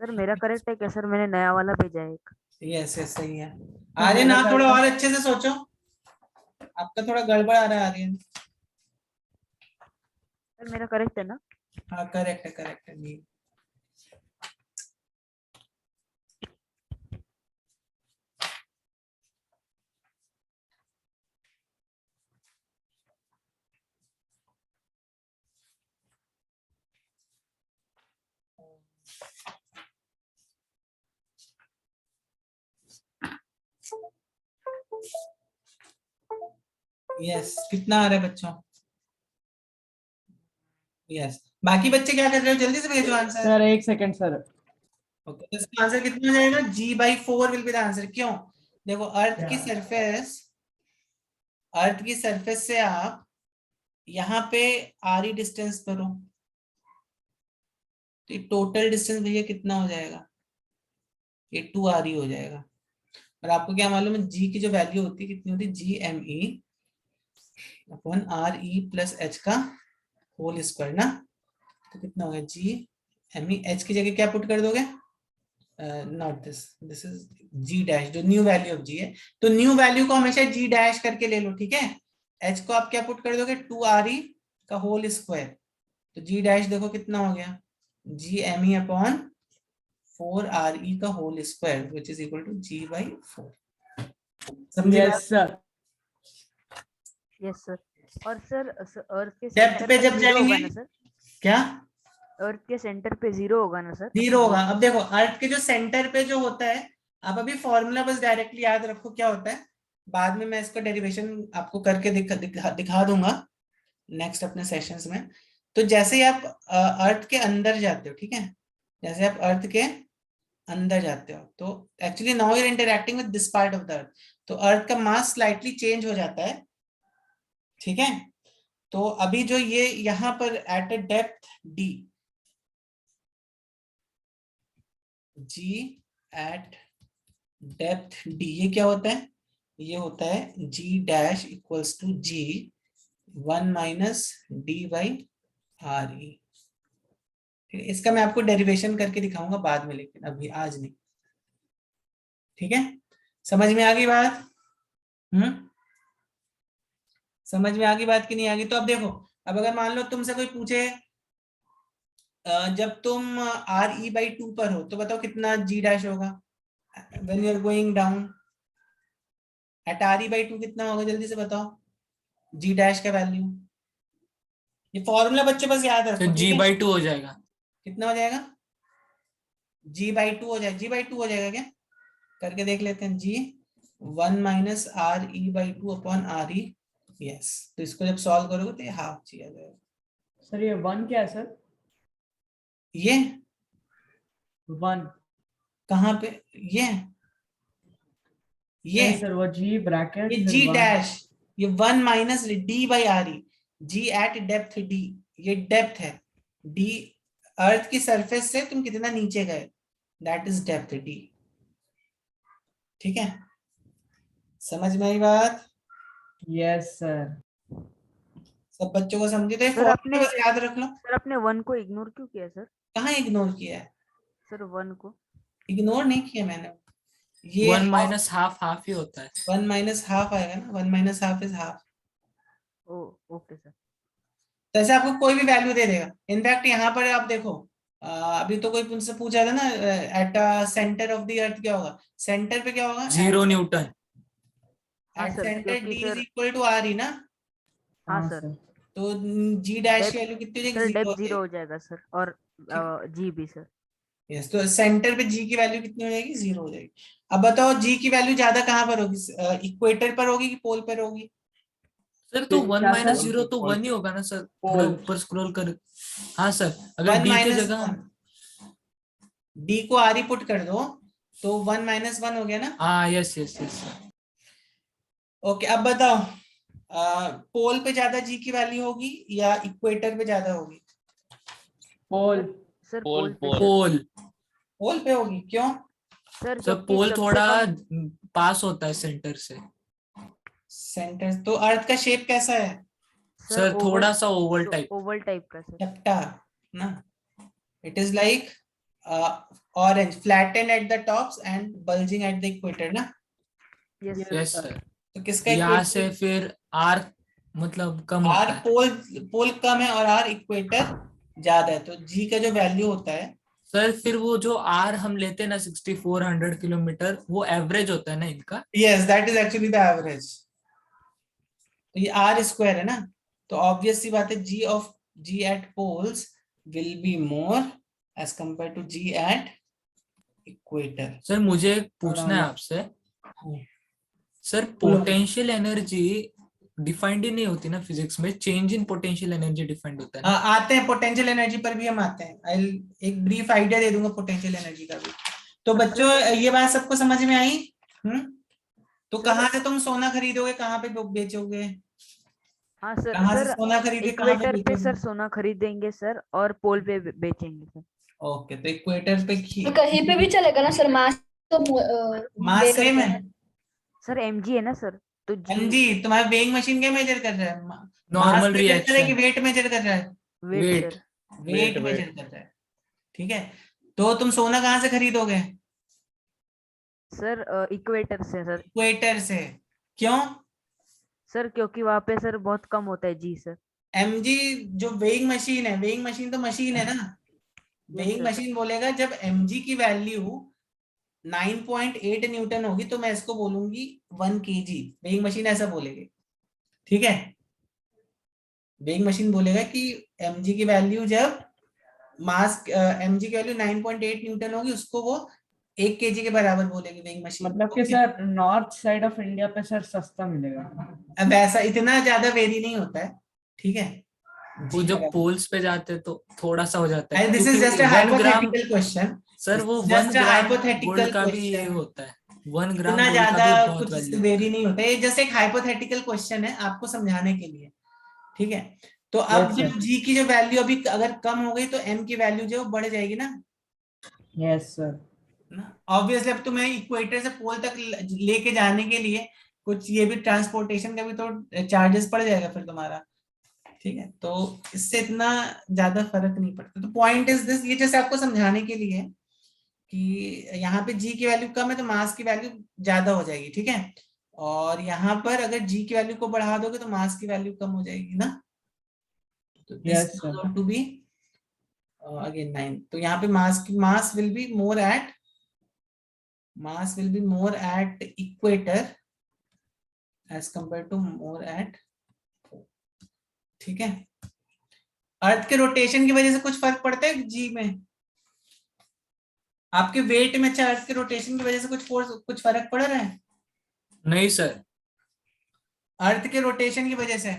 सर मेरा करेक्ट है क्या सर? मैंने नया वाला भेजा है एक। यस यस सही है। सर, आर्यन मेरा आप थोड़ा correct और अच्छे से सोचो, आपका थोड़ा गड़बड़ आ रहा है आर्यन। सर मेरा करेक्ट है ना? हाँ करेक्ट है, करेक्ट है नहीं। यस, कितना आ रहा है बच्चों? यस, बाकी बच्चे क्या कर रहे हो? जल्दी से भेजो answer. Sir 1 second sir. Okay, तो इसका आंसर कितना हो जाएगा? G/4 will be the answer. क्यों? देखो, अर्थ की सरफेस से आप यहाँ पे RE डिस्टेंस करो, तो टोटल डिस्टेंस भैया कितना हो जाएगा? ये 2RE हो जाएगा। और आपको क्या मालूम है, G की जो वैल्यू होती है कितनी होती है? GME upon RE plus H का होल स्क्वायर ना। तो कितना होगा? GME, H की जगह क्या पुट कर दोगे? Not this is G dash, जो न्यू वैल्यू ऑफ G है। तो न्यू वैल्यू को हमेशा G डैश करके ले लो, ठीक है? H को आप क्या पुट कर दोगे? 2RE का होल स्क्वायर। तो G डैश देखो कितना हो गया? GME अपॉन 4RE का whole square which is equal to G/4। समझे बात? Yes sir. Yes sir. और सर अर्थ के डेप्थ सेंटर पे पे जब 0 होगा जाएंगे ना सर? क्या अर्थ के सेंटर पे 0 होगा ना सर? 0 होगा? अब देखो, अर्थ के जो सेंटर पे जो होता है, आप अभी फॉर्मूला बस डायरेक्टली याद रखो क्या होता है। बाद में मैं इसका डेरिवेशन आपको करके दिखा दूंगा नेक्स्ट अपने सेशंस में। तो जैसे ही आप अर्थ के अंदर जाते हो, ठीक है, जैसे आप अर्थ के अंदर जाते हो, तो actually now you are interacting with this part of the earth, तो अर्थ का मास स्लाइटली चेंज हो जाता है, ठीक है? तो अभी जो ये यहाँ पर at a depth D, G at depth D, ये क्या होता है? ये होता है G dash equals to G1 minus D/RE। इसका मैं आपको डेरिवेशन करके दिखाऊंगा बाद में, लेकिन अभी आज नहीं, ठीक है? समझ में आ गई बात? समझ में आ गई बात कि नहीं आ गई? तो अब देखो, अब अगर मान लो तुमसे कोई पूछे जब तुम RE/2 पर हो, तो बताओ कितना G डैश होगा when you are going down at RE/2? कितना होगा? जल्दी से बताओ G डैश का वैल्यू। ये फॉर्मूला बच्चे बस याद तो रखो, ठीक है? G/2 हो जाएगा। कितना हो जाएगा? G/2 हो जाएगा। G/2 हो जाएगा क्या? करके देख लेते हैं। G1 minus RE/2 upon RE। Yes, तो इसको जब सॉल्व करोगे तो ये हाफ G आ जाएगा। सर ये 1 क्या है सर? ये 1 कहाँ पे? ये नहीं सर, वो G ब्रैकेट ये फिर G 1। डैश, ये 1 minus D/RE। G at depth D, ये डेप्थ है D। अर्थ की सरफेस से तुम कितना नीचे गए, दैट इज डेप्थ D, ठीक है? समझ में आई बात? Yes sir. सब बच्चों को समझे? तो ये सर फॉर्मूला बस याद रख लो। सर आपने 1 को इग्नोर क्यों किया सर? कहाँ इग्नोर किया है? सर 1 को इग्नोर नहीं किया मैंने। ये 1 माइनस हाफ ही होता है। 1 माइनस हाफ आएगा ना, 1 minus half is half. Oh okay sir. तो ऐसे आपको कोई भी वैल्यू दे देगा। इनफैक्ट यहाँ पर आप देखो, अभी तो कोई तुमसे पूछा था ना, at center of the earth क्या होगा? सेंटर पे क्या होगा? 0 न्यूटन। हाँ एट सर, सेंटर क्योंकि D is sir equal to RE ना। हाँ हाँ सर, सर। तो G डैश की डेप्थ वैल्यू कितनी हो सर जाएगी? 0 हो डेप्थ 0 जाएगी। हो जाएगा सर, और जी भी सर। यस, तो सेंटर पे G की वैल्यू कितनी हो जाएगी? 0 हो जाएगी। अब बताओ G की वैल्यू ज्यादा कहाँ पर होगी? इक्वेटर पर होगी कि पोल पर होगी? सर तो 1 क्या माइनस सर? 0 तो 1 ही होगा ना सर, थोड़ा पोल। ऊपर स्क्रॉल कर। हाँ सर, अगर 1 D की माइनस जगह। D को RE पुट कर दो तो 1 माइनस 1 हो गया ना। हाँ यस यस यस। ओके, अब बताओ पोल पे ज्यादा G की वैल्यू होगी या इक्वेटर पे ज्यादा होगी? पोल। सर पोल, पोल पे पोल। सर। पोल। पोल पे होगी, क्यों? सर सर क्योंकि पोल सबसे थोड़ा कम पास होता है सेंटर से। सेंटर तो अर्थ का शेप कैसा है? सर थोड़ा सा ओवल टाइप। ओवल टाइप का सर। चपटा ना। It is like orange, flattened at the tops and bulging at the equator ना। Yes yes sir. सर। तो किसका यहाँ इक्वेटर? से फिर आर मतलब कम आर होता है। पोल कम है और आर इक्वेटर ज्यादा है, तो जी का जो वैल्यू होता है। सर फिर वो जो आर हम लेते हैं ना 6400 किलोमीटर, वो एवरेज होता है ना इनका। Yes, that is actually the average. तो ये आर स्क्वायर है ना, तो ऑब्वियस सी बात है G at poles will be more as compare to G at equator. Sir मुझे पूछना है आपसे, सर बोलो। पोटेंशियल एनर्जी डिफाइंड ही नहीं होती ना फिजिक्स में, change in potential energy defined होता है ना। आते हैं पोटेंशियल एनर्जी पर भी हम आते हैं। एक ब्रीफ आइडिया दे दूंगा पोटेंशियल एनर्जी का भी। तो बच्चों ये बात सबको समझ में आई? तो कहाँ से तुम सोना खरीदोगे, कहाँ पे बेचोगे? हाँ सर, कहाँ से सर सोना खरीदोगे, कहाँ पे इक्वेटर पे सर बेचोगे? सोना खरीदेंगे सर, और पोल पे बेचेंगे सर। ओके, तो इक्वेटर पे तो कहीं पे भी चलेगा ना सर, मास तो मास weigh सेम करते है। हैं। सर mg है ना सर, तो एमजी तुम्हारा वेइंग मशीन क्या मेजर कर रहा है? मास नॉर्मल मेजर कर रहा है कि रिएक्शन, वेट मेजर कर रहा है? Wait wait. Sir. Wait Weight, measure कर रहा है। ठीक है, तो तुम सोना कहाँ से खरीदोगे? सर इक्वेटर से सर। इक्वेटर से। क्यों? सर क्योंकि वहां पे सर बहुत कम होता है जी सर। एमजी जो वेइंग मशीन है, वेइंग मशीन तो मशीन है ना, वेइंग सर। मशीन बोलेगा जब एमजी की वैल्यू 9.8 न्यूटन होगी तो मैं इसको बोलूंगी 1 kg। वेइंग मशीन ऐसा बोलेगी, ठीक है? वेइंग मशीन बोलेगा कि एमजी की वैल्यू जब मास एमजी की वैल्यू 9.8 न्यूटन होगी उसको वो 1 kg के बराबर बोलेगी वेइंग मशीन। मतलब कि sir north side of India पे सर सस्ता मिलेगा। अब वैसा इतना ज्यादा वेरी नहीं होता है, ठीक है? वो जी जब बराबर। पोल्स पे जाते हैं तो थोड़ा सा हो जाता है, दिस इज जस्ट क्योंकि अ 1 ग्राम, हाइपोथेटिकल क्वेश्चन। सर वो 1 just a gram hypothetical gold का भी ये क्वेश्चन, होता है, 1 ग्राम इतना गोल्ड का ज्यादा भी बहुत कुछ वैल्यू होता वेरी है। नहीं होता है। ये जस्ट एक हाइपोथेटिकल क्वेश्चन है आपको समझाने के लिए, ठीक है? तो अब Yes, जो sir. जी की जो वैल्यू अभी अगर कम हो गई तो एम की वैल्यू जो है वो बढ़ जाएगी ना। Yes sir. ऑब्वियसली अब तुम्हें इक्वेटर से पोल तक लेके जाने के लिए कुछ ये भी ट्रांसपोर्टेशन का भी तो चार्जेस पड़ जाएगा फिर तुम्हारा, ठीक है? तो इससे इतना ज्यादा फर्क नहीं पड़ता। तो पॉइंट इज दिस, ये जैसे आपको समझाने के लिए कि यहाँ पे जी की वैल्यू कम है तो मास की वैल्यू ज्यादा हो जाएगी, ठीक है? और यहाँ पर अगर जी की वैल्यू को बढ़ा दोगे तो मास की वैल्यू कम हो जाएगी ना। तो this Yes, sir. To be again 9। तो यहाँ पे mass will be more at equator as compare to more at, ठीक है? अर्थ के रोटेशन की वजह से कुछ फर्क पड़ता है जी में? आपके वेट में अच्छा अर्थ के रोटेशन की वजह से कुछ फर्क पड़ रहा है? नहीं सर, अर्थ के रोटेशन की वजह से?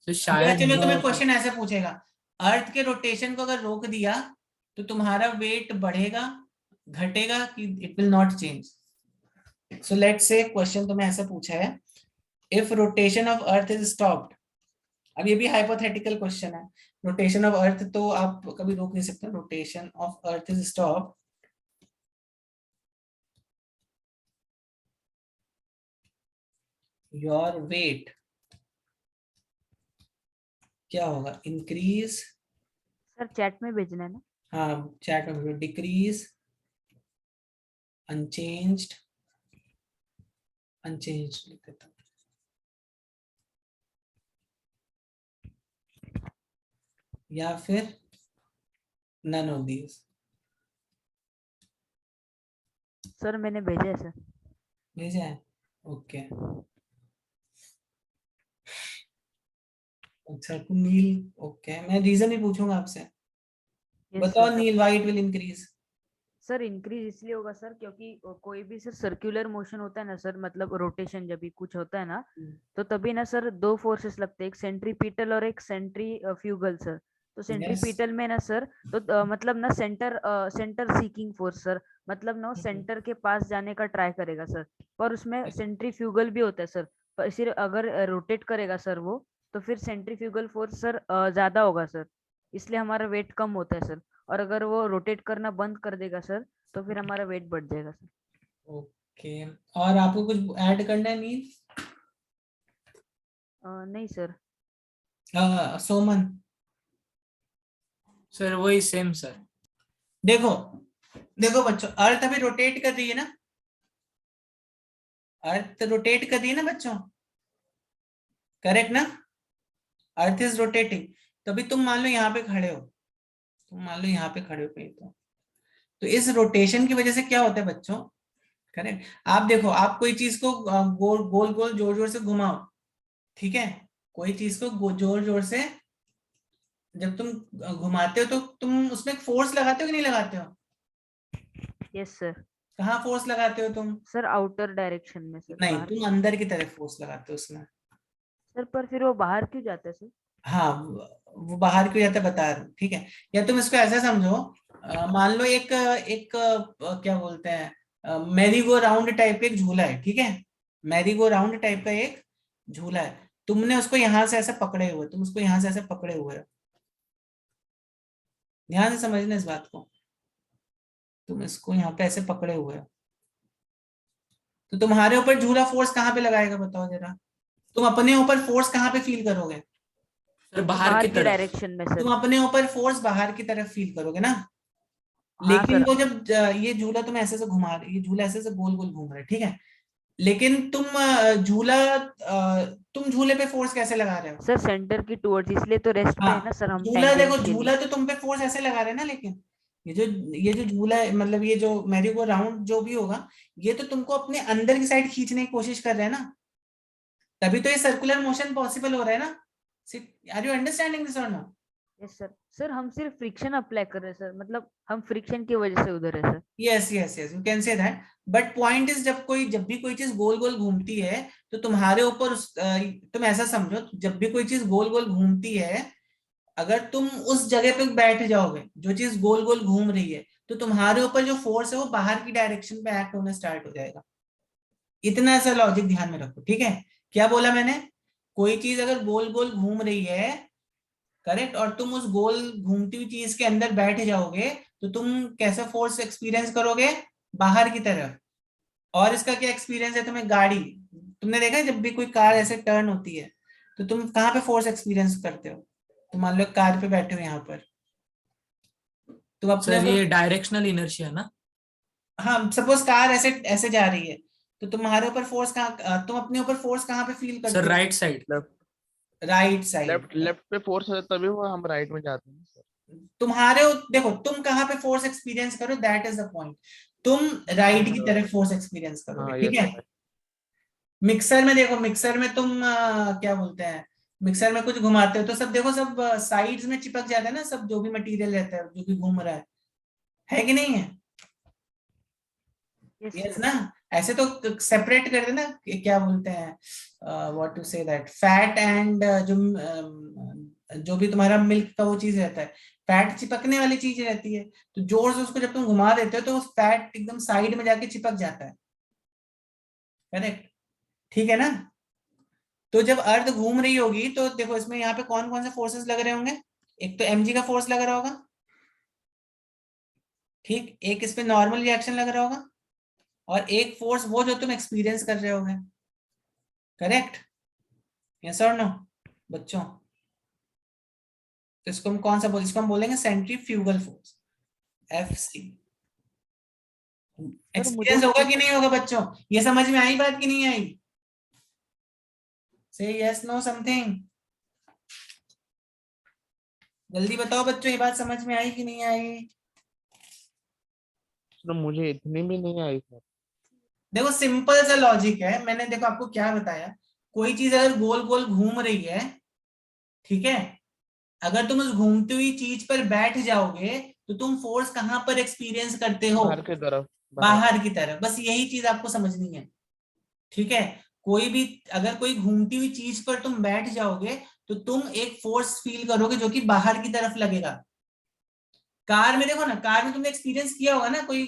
तो शायद चलो तुम्हें No, क्वेश्चन ऐसे पूछेगा, अर्थ के रोटेशन को अगर रोक दिया तो तुम्हारा वेट बढ़ेगा घटेगा कि it will not change? So let's say question तुम्हें ऐसा पूछा है, if rotation of earth is stopped. अब ये भी हाइपोथेटिकल क्वेश्चन है। रोटेशन ऑफ अर्थ तो आप कभी रोक नहीं सकते। Rotation of earth is stop, your weight क्या होगा? इंक्रीज, सर चैट में भेजना है ना। हाँ चैट में, डिक्रीज, अनचेंज्ड लिख देता हूं, या फिर नन ऑफ दीज। सर मैंने भेजा है सर। भेजा है? ओके। अच्छा नील, ओके मैं रीजन ही पूछूंगा आपसे। Yes, बताओ sir. Neel, why it will increase? Sir increase इसलिए होगा सर क्योंकि कोई भी सर सर्कुलर मोशन होता है ना सर, मतलब रोटेशन जब भी कुछ होता है ना, तो तभी ना सर दो फोर्सेस लगते हैं, एक सेंट्रीपिटल और एक सेंट्रीफ्यूगल सर। तो सेंट्रीपिटल में ना सर, तो मतलब ना सेंटर सीकिंग फोर्स सर, मतलब ना सेंटर के पास जाने का ट्राई करेगा सर, पर उसमें सेंट्रीफ्यूगल भी होता है सर। पर सिर्फ अगर रोटेट करेगा सर वो, तो फिर सेंट्रीफ्यूगल फोर्स सर ज्यादा होगा सर, इसलिए हमारा वेट कम होता है सर। और अगर वो रोटेट करना बंद कर देगा सर, तो फिर हमारा वेट बढ़ जाएगा सर। ओके, और आपको कुछ ऐड करना है नील? नहीं सर। सोमन? सर वही सेम सर। देखो देखो बच्चों, अर्थ अभी रोटेट कर रही है ना, अर्थ रोटेट कर रही है ना बच्चों, करेक्ट ना? Earth is rotating. तो अभी तुम मान लो यहाँ पे खड़े हो, कहीं तो इस रोटेशन की वजह से क्या होता है बच्चों, करेक्ट? आप देखो, आप कोई चीज को गोल गोल गोल जोर जोर से घुमाओ, ठीक है? कोई चीज को जोर जोर से जब तुम घुमाते हो तो तुम उसमें फोर्स लगाते हो कि नहीं लगाते हो? Yes sir. कहाँ फोर्स लगाते हो तुम? सर आउटर डायरेक्शन में सर, नहीं, बाहर। तुम अंदर की तरफ फोर्स लगाते हो उसमें। सर पर फिर वो बाहर क्यों जाता है सर? हाँ, वो बाहर क्यों जाता है बता रहा हूँ, ठीक है। या तुम इसको ऐसा समझो, मान लो एक एक क्या बोलते हैं, मैरी गो राउंड टाइप का एक झूला है, ठीक है। मैरी गो राउंड टाइप का एक झूला है, तुमने उसको यहां से ऐसे पकड़े हुए, तुम उसको यहां से ऐसे पकड़े हुए हो। ध्यान से समझना इस बात को, तुम इसको यहाँ पे ऐसे पकड़े हुए हो, तो तुम्हारे ऊपर झूला फोर्स कहाँ पे लगाएगा बताओ जरा। तुम अपने ऊपर फोर्स कहाँ पे फील करोगे? सर बाहर बाहर की की तरफ। डायरेक्शन में सर। तुम अपने ऊपर फोर्स बाहर की तरफ फील करोगे ना। हाँ लेकिन सर। वो जब ये झूला तुम ऐसे से घुमा रहे, ये झूला ऐसे से गोल गोल घूम रहा है, ठीक है। लेकिन तुम तुम झूले पे फोर्स कैसे लगा रहे हो? सर सेंटर की टूवर्ड्स, इसलिए तो रेस्ट पे है ना हाँ, सर, हम झूला देखो, टेंजेंशियली। झूला तो तुम पे फोर्स ऐसे लगा रहे हैं ना, लेकिन ये जो झूला है, मतलब ये जो मैरी गो राउंड जो भी होगा, ये तो तुमको अपने अंदर की साइड खींचने की कोशिश कर रहे हैं ना, तभी तो ये सर्कुलर मोशन पॉसिबल हो रहा है ना। आर यू अंडरस्टैंडिंग दिस और नो? Yes sir. सर हम सिर्फ फ्रिक्शन अप्लाई कर रहे हैं सर, मतलब हम फ्रिक्शन की वजह से उधर है sir. Yes yes yes, you can say that. But point is, जब भी कोई चीज गोल गोल घूमती है, तो तुम्हारे ऊपर तुम ऐसा समझो, जब भी कोई चीज गोल गोल घूमती है, अगर तुम उस जगह पे बैठ जाओगे जो चीज गोल गोल घूम रही है, तो तुम्हारे ऊपर जो फोर्स है वो बाहर की डायरेक्शन पे एक्ट होना स्टार्ट हो जाएगा। इतना सा लॉजिक ध्यान में रखो, ठीक है। क्या बोला मैंने? कोई चीज अगर गोल गोल घूम रही है, करेक्ट, और तुम उस गोल घूमती हुई चीज के अंदर बैठ जाओगे, तो तुम कैसा फोर्स एक्सपीरियंस करोगे? बाहर की तरफ। और इसका क्या एक्सपीरियंस है तुम्हें? गाड़ी, तुमने देखा है जब भी कोई कार ऐसे टर्न होती है, तो तुम कहाँ पे फोर्स एक्सपीरियंस करते हो? तुम मान लो कार पे बैठे हो यहाँ पर, तुम अपने सर ऊपर, ये डायरेक्शनल इनर्शिया ना। हाँ सपोज कार ऐसे ऐसे जा रही है, तो तुम्हारे ऊपर फोर्स कहाँ, तुम अपने ऊपर फोर्स कहाँ पे फील सर करते हो? Right side. Right side. Left पे फोर्स है तभी वो हम राइट में जाते हैं सर। देखो तुम कहाँ पे फोर्स एक्सपीरियंस करो, दैट इज द पॉइंट। तुम राइट की तरफ फोर्स एक्सपीरियंस करोगे, हाँ ठीक यस है। सर। मिक्सर में देखो, मिक्सर में तुम क्या बोलते हैं, मिक्सर में कुछ घुमाते हो तो सब देखो, सब साइड्स में चिपक जाता है ना, सब जो भी मटेरियल रहता है जो भी घूम रहा है कि नहीं है? Yes yes sir. ना। ऐसे तो सेपरेट कर देना, क्या बोलते हैं, what to say that, fat and जो भी तुम्हारा मिल्क का वो चीज रहता है, फैट चिपकने वाली चीज रहती है, तो जोर से उसको जब तुम घुमा देते हो तो उस फैट एकदम साइड में जाके चिपक जाता है, करेक्ट, ठीक है ना। तो जब अर्थ घूम रही होगी तो देखो इसमें यहाँ पे कौन कौन से फोर्सेस लग रहे होंगे? एक तो mg का फोर्स लग रहा होगा, ठीक, एक इस पे नॉर्मल रिएक्शन लग रहा होगा, और एक फोर्स वो जो तुम एक्सपीरियंस कर रहे होगे, करेक्ट, यस और नो बच्चों? तो इसको हम कौन सा इसको हम बोलेंगे सेंट्रीफ्यूगल फोर्स, FC। सर मुझे एक्सपीरियंस होगा कि नहीं होगा बच्चों? ये समझ में आई बात कि नहीं आई? से यस नो समथिंग, जल्दी बताओ बच्चों, ये बात समझ में आई कि नहीं आई? तो मुझे इतनी भी नहीं आई सर। देखो सिंपल सा लॉजिक है, मैंने देखो आपको क्या बताया, कोई चीज अगर गोल गोल घूम रही है, ठीक है, अगर तुम उस घूमती हुई चीज पर बैठ जाओगे, तो तुम फोर्स कहां पर एक्सपीरियंस करते हो? बाहर की तरफ। बाहर। बाहर की तरफ। बस यही चीज आपको समझनी है, ठीक है। कोई भी, अगर कोई घूमती हुई चीज पर तुम बैठ जाओगे, तो तुम एक फोर्स फील करोगे जो कि बाहर की तरफ लगेगा। कार में देखो ना, कार में तुमने एक्सपीरियंस किया होगा ना, कोई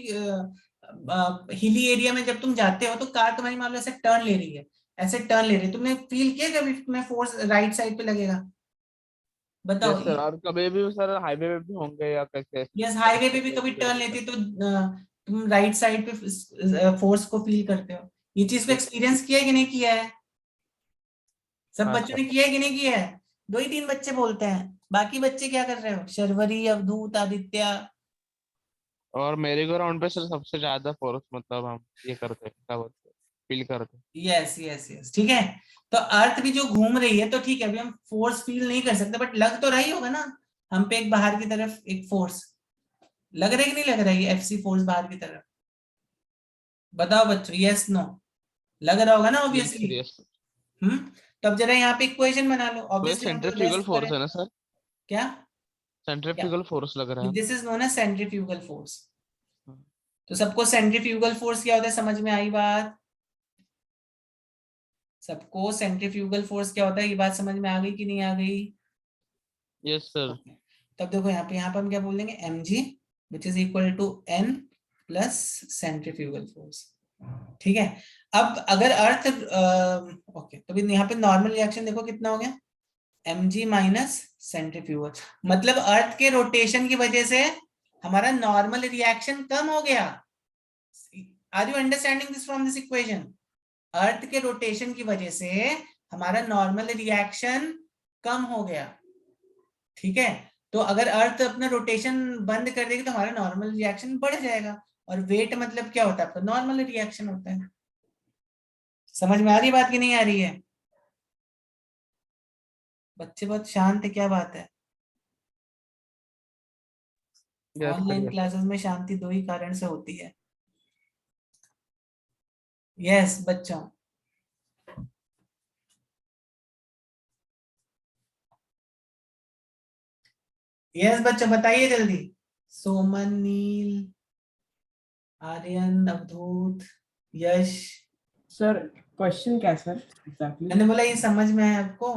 हिली एरिया में जब तुम जाते हो तो कार तुम्हारी मान लो ऐसे टर्न ले रही है, ऐसे टर्न ले रही है, तुमने फील किया कभी तुम्हें फोर्स राइट साइड पे लगेगा? बताओ। यस सर, और कभी भी सर हाईवे पे भी होंगे या कैसे? यस, हाईवे पे भी कभी टर्न लेती है तो तुम राइट साइड पे फोर्स को फील करते हो। ये चीज को एक्सपीरियंस किया है कि नहीं किया है? सब हाँ बच्चों सर। ने किया है कि नहीं किया है? 2 ही 3 बच्चे बोलते हैं, बाकी बच्चे क्या कर रहे हो? शर्वरी, अवधूत, आदित्य। और मेरी गो राउंड पे सर सबसे ज्यादा फोर्स मतलब हम ये करते हैं, क्या बोलते हैं, फील करते हैं। यस यस यस, ठीक है। तो अर्थ भी जो घूम रही है, तो ठीक है, अभी हम फोर्स फील नहीं कर सकते, बट लग तो रही होगा ना हम पे, एक बाहर की तरफ एक फोर्स लग रहा है कि नहीं लग रहा है? FC फोर्स बाहर की तरफ, बताओ बच्चों, यस नो? लग रहा होगा ना yes obviously. Sir yes sir. Hmm. तो अब जरा यहाँ पे इक्वेशन बना लो, तो ये ऑब्वियसली हम लोग सेंट्रीफ्यूगल रेस्ट फोर्स करें। है ना सर? क्या? सेंट्रीफ्यूगल फोर्स लग रहा है। This is known as centrifugal force. हाँ। तो सबको सेंट्रीफ्यूगल फोर्स क्या होता है समझ में आई बात? सबको सेंट्रीफ्यूगल फोर्स क्या होता है ये बात समझ में आ गई कि नहीं आ गई? Yes sir. तब देखो यहाँ पे हम क्या बोल देंगे mg which is equal to n plus centrifugal force. ठीक है, अब अगर अर्थ ओके तो यहाँ पे नॉर्मल रिएक्शन देखो कितना हो गया mg माइनस सेंट्रीफ्यूगल, मतलब अर्थ के रोटेशन की वजह से हमारा नॉर्मल रिएक्शन कम हो गया। Are you understanding this from this equation? Earth के रोटेशन की वजह से हमारा नॉर्मल रिएक्शन कम हो गया। ठीक है, तो अगर अर्थ अपना रोटेशन बंद कर देगी तो हमारा नॉर्मल रिएक्शन बढ़ जाएगा, और वेट मतलब क्या होता है आपका नॉर्मल रिएक्शन होता है। समझ में आ रही बात कि नहीं आ रही है? बच्चे बहुत शांत है, क्या बात है? Yes online sir. क्लासेस में शांति दो ही कारण से होती है। यस बच्चों, यस बच्चों बताइए जल्दी। सोमन, नील, आर्यन, अवधूत, यश। सर क्वेश्चन क्या है सर एग्जैक्टली? मैंने बोला ये समझ में है आपको?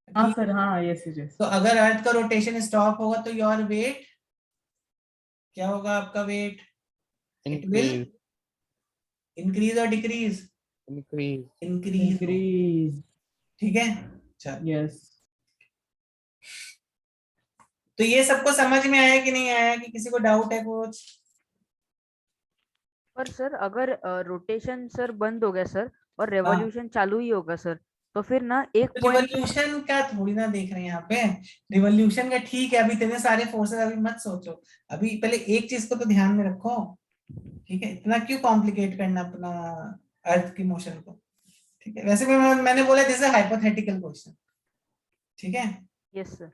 हाँ कि सर, हाँ यस यस। तो अगर अर्थ का रोटेशन स्टॉप होगा तो योर वेट क्या होगा? आपका weight it will increase. Increase और डिक्रीज? इंक्रीज। इंक्रीज। इंक्रीज। ठीक है, चलो यस। तो ये सबको समझ में आया कि नहीं आया, कि किसी को डाउट है कुछ? पर सर अगर रोटेशन सर बंद हो गया सर और हाँ, रेवोल्यूशन चालू ही होगा सर, तो फिर ना एक पॉइंट रिवॉल्यूशन का थोड़ी ना देख रहे हैं यहाँ पे। रिवॉल्यूशन का ठीक है, अभी इतने सारे फोर्सेस अभी मत सोचो, अभी पहले एक चीज को तो ध्यान में रखो। ठीक है, इतना क्यों कॉम्प्लिकेट करना अपना अर्थ की मोशन को? ठीक है, वैसे भी मैंने बोला दिस इज हाइपोथेटिकल क्वेश्चन। ठीक है, यस सर।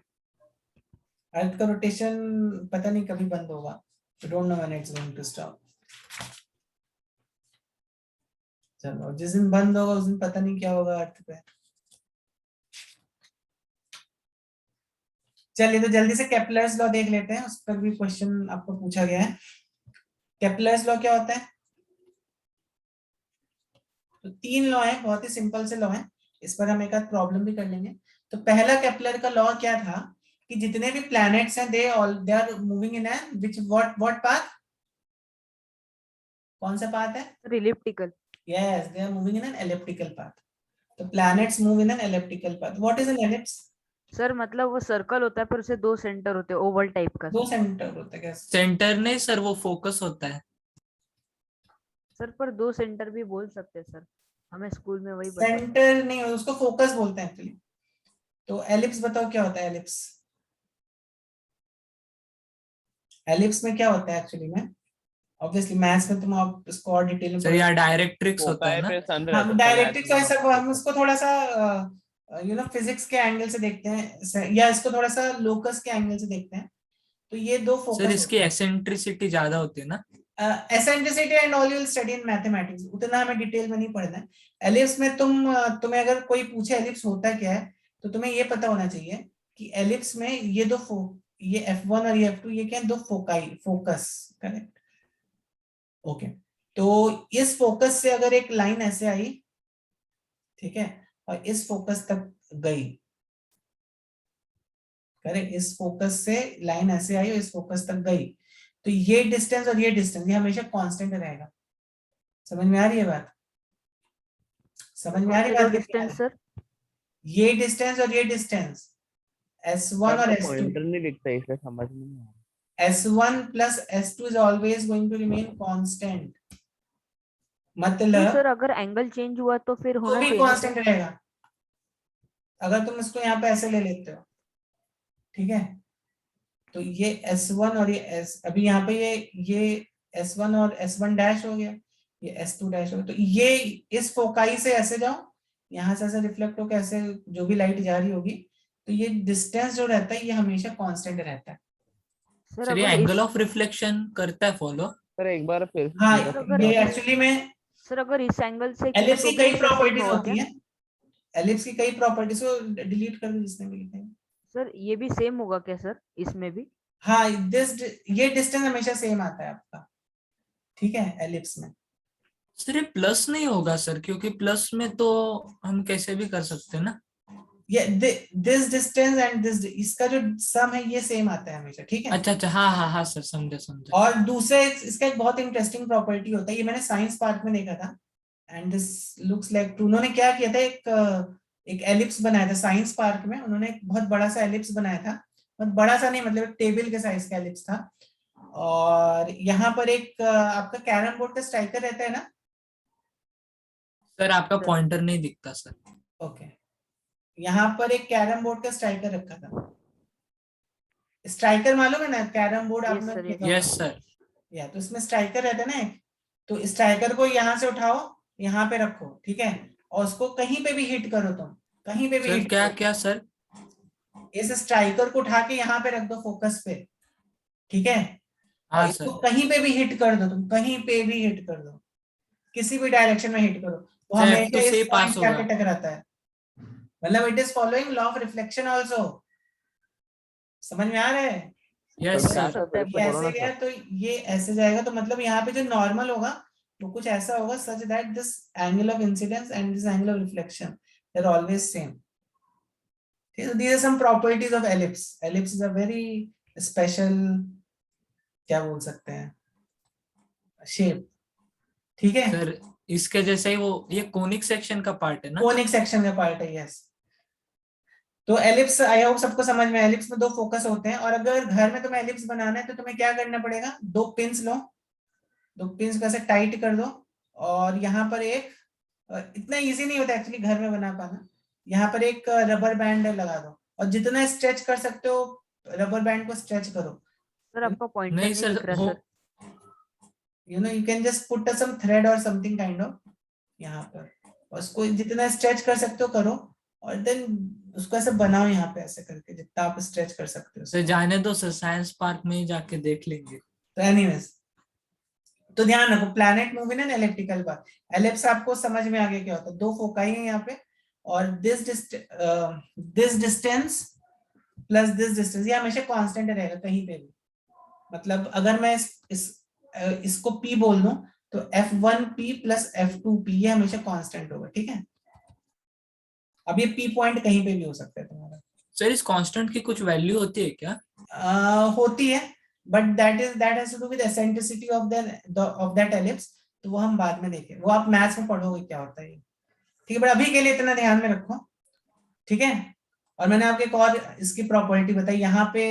अर्थ का रोटेशन पता नहीं कभी बंद होगा, don't know when it's going to stop. चलो जिस दिन बंद होगा उस दिन पता नहीं क्या होगा अर्थ पे। चलिए तो जल्दी से केपलर्स लॉ देख लेते हैं, उस पर भी क्वेश्चन आपको पूछा गया है। केपलर्स लॉ क्या होता है? तो 3 लॉ है, बहुत ही सिंपल से लॉ है, इस पर हम एक आध प्रॉब्लम भी कर लेंगे। तो पहला केपलर का लॉ क्या था कि जितने भी प्लैनेट्स हैं they are moving in an which what path? कौन सा पाथ है? Sir elliptical. Yes, they are moving in an elliptical path. तो planets move in an elliptical path. What is an ellipse? Sir मतलब वो सर्कल होता है पर उसे 2 सेंटर होते हैं, ओवल टाइप का। दो सेंटर होता है क्या? सेंटर नहीं सर, वो फोकस होता है। सर पर 2 सेंटर भी बोल सकते हैं सर, हमें स्कूल में वही बताया। सेंटर नहीं, उसको फोकस बोलते हैं एक्चुअली। तो एलिप्स बताओ क्या होता है एलिप्स? एलिप्स में क्या होता है एक्चुअली में? ऑब्वियसली मैथ्स में तुम आप इसको और डिटेल में सर यहाँ डायरेक्ट्रिक्स होता है फोकाई ना। पे सन हम रहता है डायरेक्ट्रिक्स ऐसा हम उसको थोड़ा सा फिजिक्स के एंगल से देखते हैं, या इसको थोड़ा सा लोकस के एंगल से देखते हैं। तो ये दो सर फोकस इसकी एसेंट्रिसिटी ज्यादा होती है ना। Eccentricity and all you will study in mathematics, उतना हमें डिटेल में नहीं पढ़ना है। एलिप्स में तुम्हें अगर कोई पूछे एलिप्स होता क्या है, तो तुम्हें ये पता होना चाहिए कि एलिप्स में ये ये F1 और ये F2 ये क्या है? दो फोकस। Correct, okay. तो इस फोकस से अगर एक लाइन ऐसे आई, ठीक है, और इस फोकस तक गई, करेक्ट, इस फोकस से लाइन ऐसे आई और इस फोकस तक गई, तो ये डिस्टेंस और ये डिस्टेंस ये हमेशा कांस्टेंट रहेगा। समझ में आ रही है बात? समझ में आ रही है बात? डिस्टेंस सर ये डिस्टेंस और ये डिस्टेंस S1 और S2, पॉइंटर नहीं दिखता इसलिए समझ में नहीं आ रहा। S1 plus S2 is always going to remain constant. क्यों मतलब सर? अगर एंगल चेंज हुआ तो फिर तो होना भी चाहिए ना कांस्टेंट सर। रहेगा। अगर तुम इसको यहाँ पे ऐसे ले लेते हो, ठीक है, तो ये S1 और ये S, अभी यहाँ पे ये S1 और S1 डैश हो गया, ये S2 डैश हो गया, तो ये इस फोकाई से ऐसे जाओ, यहाँ से ऐसे रिफ्लेक्ट होकर ऐसे जो भी लाइट जा रही होगी, तो ये डिस्टेंस जो रहता है ये हमेशा कांस्टेंट रहता है। सर सर ये अगर एंगल इस ऑफ रिफ्लेक्शन करता है फॉलो। सर एक बार फिर से हाँ, पूरा अगर ये समझा। इस एक्चुअली में सर अगर इस एंगल से किया एलिप्स तो की भी कई सर सेम प्रॉपर्टीज होगा होती क्या? हैं। एलिप्स की कई प्रॉपर्टीज को डिलीट कर दो जिसने भी लिखे हैं। सर ये भी सेम होगा क्या सर इसमें भी? हाँ, ये डिस्टेंस हमेशा सेम आता है आपका। ठीक है, एलिप्स में। सर ये प्लस नहीं होगा सर, क्योंकि प्लस में तो हम कैसे भी कर सकते हैं ना। ये दिस डिस्टेंस एंड दिस, इसका जो सम है ये सेम आता है हमेशा, ठीक है। अच्छा अच्छा, हाँ हाँ हाँ सर, समझा समझा। और दूसरा इसका एक बहुत इंटरेस्टिंग प्रॉपर्टी होता है, ये मैंने साइंस पार्क में देखा था, and this looks like true. उन्होंने क्या किया था, एक एलिप्स बनाया था साइंस पार्क में, उन्होंने एक बहुत बड़ा सा एलिप्स बनाया था, बहुत बड़ा सा नहीं, मतलब एक टेबल के साइज का एलिप्स था, और यहाँ पर एक आपका कैरम बोर्ड का स्ट्राइकर रहता है ना। सर आपका पॉइंटर नहीं दिखता सर। ओके, यहाँ पर एक कैरम बोर्ड का स्ट्राइकर रखा था। स्ट्राइकर मालूम है ना, कैरम बोर्ड Yes, आपने sir, yes. देखा यस होगा। सर। या तो इसमें स्ट्राइकर रहता है ना एक, तो स्ट्राइकर को यहाँ से उठाओ, यहाँ पे रखो, ठीक है, और उसको कहीं पे भी हिट करो, तुम कहीं पे भी सर हिट क्या करो। क्या सर? इस स्ट्राइकर को उठा के यहाँ पे रख दो फोकस पे, ठीक है, और हाँ इसको सर। कहीं पे भी हिट कर दो, तुम कहीं पे भी हिट कर दो, किसी भी डायरेक्शन में हिट करो, वो सर हमेशा F2 से इस ही पास पॉइंट पे आके होगा। टकराता है। मतलब it is following law of reflection also. समझ में आ रहा है? यस तो क्या सर। सर, फिर ये से बोलो ऐसे ना गया सर। तो ये ऐसे जाएगा, तो मतलब यहाँ पे जो नॉर्मल होगा वो कुछ ऐसा होगा, such that this angle of incidence and this angle of reflection they are always same. these are some properties of ellipse. Ellipse is a very special, क्या बोल सकते हैं, शेप, ठीक है। सर इसके जैसे ही वो, ये कोनिक सेक्शन का पार्ट है ना? कोनिक सेक्शन का पार्ट है, यस। तो एलिप्स, आई होप सबको समझ में, एलिप्स में दो फोकस होते हैं, और अगर घर में तुम्हें एलिप्स बनाना है तो तुम्हें क्या करना पड़ेगा, दो पिंस लो, दो पिंस को ऐसे टाइट कर दो, और यहाँ पर एक, इतना इजी नहीं होता एक्चुअली घर में बना पाना, यहाँ पर एक रबर बैंड लगा दो, और जितना स्ट्रेच कर सकते हो रबर बैंड को स्ट्रेच करो। सर आपका पॉइंटर नहीं नहीं सर, दिख रहा हो sir. you can just put some thread or something kind of यहाँ पर, और उसको जितना स्ट्रेच कर सकते हो करो, और देन उसको ऐसे बनाओ यहाँ पे ऐसे करके, जितना आप स्ट्रेच कर सकते हो सर, उसको। जाने दो सर, साइंस पार्क में ही जाके देख लेंगे। तो एनीवेज, तो ध्यान रखो, planet move in an elliptical path. Ellipse आपको समझ में आ गया क्या होता है, दो फोकाई है यहाँ पे, और this distance plus this distance, ये हमेशा कांस्टेंट रहेगा कहीं पे भी। मतलब अगर मैं इसको P बोल दूं तो F1P प्लस F2P ये हमेशा कांस्टेंट होगा, ठीक है। अब ये P पॉइंट कहीं पे भी हो सकता है तुम्हारा। सर इस कांस्टेंट की कुछ वैल्यू होती है क्या? होती है, but that has to do with eccentricity of that ellipse, तो वो हम बाद में देखें, वो आप मैथ्स में पढ़ोगे क्या होता है, ठीक है। बट अभी के लिए इतना ध्यान में रखो, ठीक है। और मैंने आपको एक और इसकी प्रॉपर्टी बताई, यहाँ पे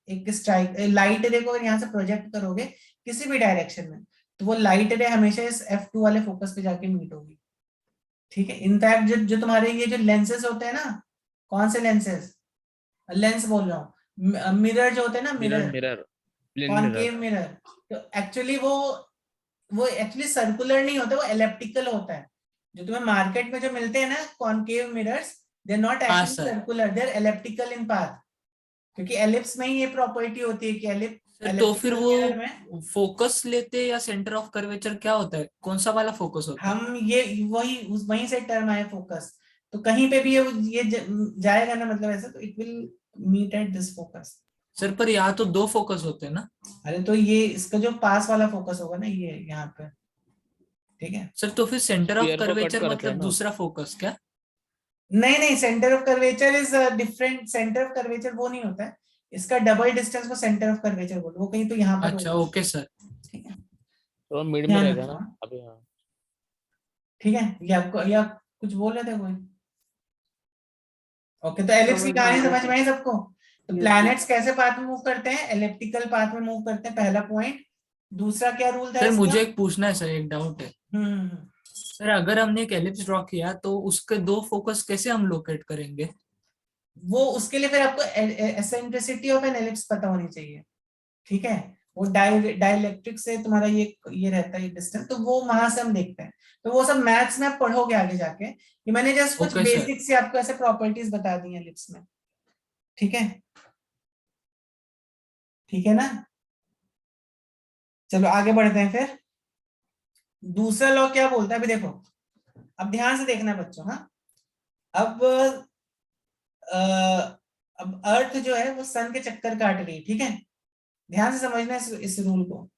एक स्ट्राइक लाइट रे को अगर यहाँ से प्रोजेक्ट करोगे किसी भी डायरेक्शन में, तो वो लाइट रे हमेशा इस F2 वाले फोकस पे जाके मीट होगी, ठीक है। इनफैक्ट जो तुम्हारे ये जो लेंसेज होते हैं ना, कौन से लेंसेज, लेंस बोल रहा हूँ, मिरर जो होते हैं ना, mirror mirror, mirror plane mirror. Concave mirror, तो एक्चुअली वो एक्चुअली सर्कुलर नहीं होता, वो एलिप्टिकल होता है। जो तुम्हें मार्केट में जो मिलते हैं ना concave mirrors, they are not हाँ actually sir. Circular, they are elliptical in path, क्योंकि एलिप्स में ही ये प्रॉपर्टी होती है कि सर तो फिर एलिप्टिकल मिरर में वो फोकस लेते या सेंटर ऑफ कर्वेचर क्या होता है, कौन सा वाला फोकस होता है? हम ये वहीं से टर्म आए फोकस, तो कहीं पे भी ये जाएगा ना, मतलब ऐसा, तो it will meet at this focus. Sir पर यहाँ तो दो फोकस होते हैं ना। अरे तो ये इसका जो पास वाला फोकस होगा ना, ये यहाँ पे, ठीक है। सर तो फिर सेंटर ऑफ स्फीयर को कट कर्वेचर करते हैं मतलब ना। दूसरा फोकस क्या? नहीं नहीं, centre of curvature is different, centre of curvature वो नहीं होता है, इसका डबल डिस्टेंस को सेंटर ऑफ कर्वेचर बोलो, वो कहीं तो यहाँ पर अच्छा होगा, ओके सर। ठीक है। तो मिड में ध्यान रहेगा रखो, ना हाँ। अभी। हाँ ठीक है, ये आपको, या कुछ बोल रहे थे कोई? ओके, तो एलिप्स की समझ में आ कहानी गया समझ सर। में आई सबको? तो Yes, प्लैनेट्स कैसे पाथ में मूव करते हैं, एलिप्टिकल पाथ में मूव करते हैं, पहला पॉइंट। दूसरा क्या रूल था सर इसका? मुझे एक पूछना है सर, एक डाउट है। सर अगर हमने एक एलिप्स ड्रॉ किया तो उसके दो फोकस कैसे हम लोकेट करेंगे? वो उसके लिए फिर आपको एसेंट्रिसिटी ऑफ एन एलिप्स पता होनी चाहिए, ठीक है। वो डाइलेक्ट्रिक से तुम्हारा ये रहता है डिस्टेंस, तो वो वहां से हम देखते हैं, तो वो सब मैथ्स में आप पढ़ोगे आगे जाके। ये मैंने जस्ट कुछ ओके सर। बेसिक से आपको ऐसे प्रॉपर्टीज बता दी हैं एलिप्स में, ठीक है, ठीक है ना। चलो आगे बढ़ते हैं फिर। दूसरा लॉ क्या बोलता है, अभी देखो, अब ध्यान से देखना बच्चों, हाँ। अब अब अर्थ जो है वो सन के चक्कर काट रही है, ठीक है। ध्यान से समझना इस रूल को।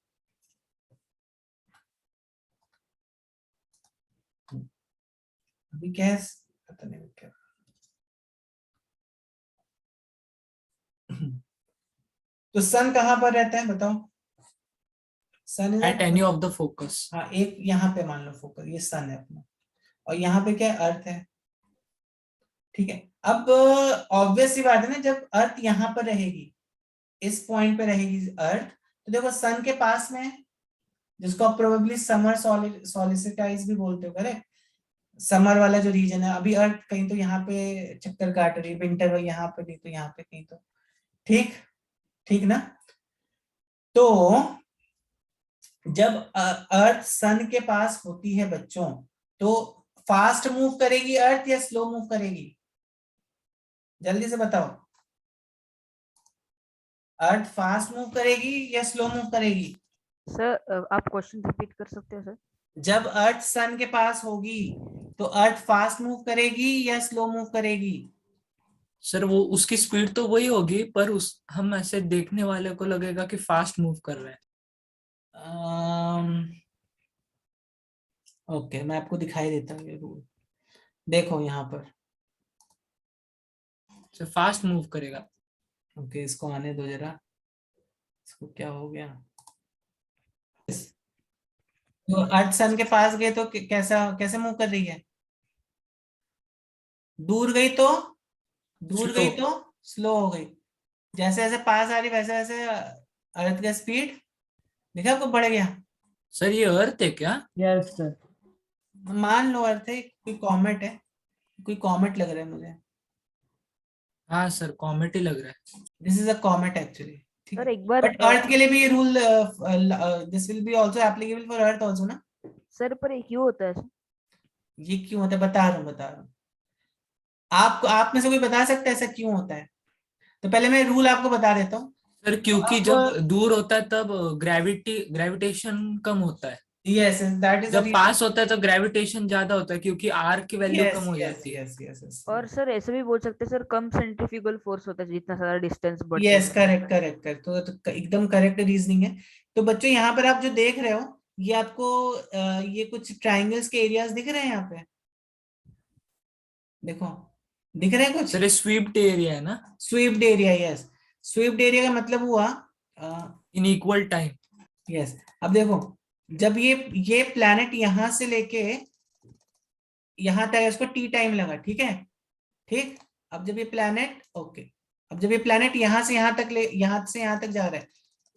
अभी क्या है पता नहीं क्या। तो सन कहाँ पर रहता है बताओ? Sun is at any of the focus. हाँ, एक यहाँ पे मान लो फोकस, ये सन है अपना, और यहाँ पे क्या है, अर्थ है। ठीक है, अब ऑब्वियस सी बात है ना, जब अर्थ यहाँ पर रहेगी, इस पॉइंट पे रहेगी अर्थ, तो देखो सन के पास में है, जिसको आप प्रोबेबली समर सॉलिसिटाइज भी बोलते हो, करेक्ट? समर वाला जो रीजन है, अभी अर्थ कहीं तो यहाँ पे चक्कर काट रही है, विंटर यहाँ पे नहीं तो यहाँ पे कहीं तो, ठीक ठीक ना? तो जब अर्थ सन के पास होती है बच्चों, तो फास्ट मूव करेगी अर्थ या स्लो मूव करेगी? जल्दी से बताओ, अर्थ फास्ट मूव करेगी या स्लो मूव करेगी? सर आप क्वेश्चन रिपीट कर सकते हो सर? जब अर्थ सन के पास होगी तो अर्थ फास्ट मूव करेगी या स्लो मूव करेगी? सर वो उसकी स्पीड तो वही होगी, पर उस हम ऐसे देखने वाले को लगेगा कि फास्ट मूव कर रहे हैं। ओके, मैं आपको दिखाई देता हूँ ये रूल। देखो यहाँ पर, सर फास्ट मूव करेगा। ओके इसको आने दो जरा, इसको क्या हो गया? तो अर्थ सन के पास गए तो कैसा कैसे मूव कर रही है? दूर गई तो Slow। स्लो हो गई। जैसे जैसे पास आ रही वैसे वैसे अर्थ का स्पीड देखा आपको बढ़ गया। सर ये अर्थ है क्या? Yes sir. मान लो अर्थ है, कोई कॉमेट है, कोई कॉमेट लग रहा है मुझे। हाँ सर कॉमेडी लग रहा है। This is a comet actually, ठीक सर है? एक बार बट अर्थ के लिए भी ये rule, this will be also applicable for earth also ना? सर पर ये क्यों होता है सर? ये क्यों होता है बता रहा हूँ। आपको, आप में से कोई बता सकता है ऐसा क्यों होता है? तो पहले मैं रूल आपको बता देता हूँ। सर क्योंकि जब दूर होता है तब ग्रेविटेशन कम होता है, यस दैट इज जब पास होता है तो ग्रेविटेशन ज्यादा होता है क्योंकि आर की वैल्यू कम हो जाती है। यस और सर ऐसे भी बोल सकते हैं सर, कम सेंट्रीफ्यूगल फोर्स होता है जितना सारा डिस्टेंस बढ़ता यस है। करेक्ट करेक्ट करेक्ट, तो एकदम करेक्ट रीजनिंग है। तो बच्चों यहाँ पर आप जो देख रहे हो, ये आपको ये कुछ ट्राइंगल्स के एरियाज दिख रहे हैं यहाँ पे? देखो, दिख रहे हैं कुछ? सर ये स्वीप्ड एरिया है ना? Swept area, yes. Swept area का मतलब हुआ इन इक्वल टाइम। यस। अब देखो, जब ये प्लैनेट यहां से लेके यहां तक, इसको टी टाइम लगा, ठीक है? ठीक। अब जब ये प्लैनेट, ओके, अब जब ये प्लैनेट यहां से यहां तक यहां से यहां तक जा रहा है,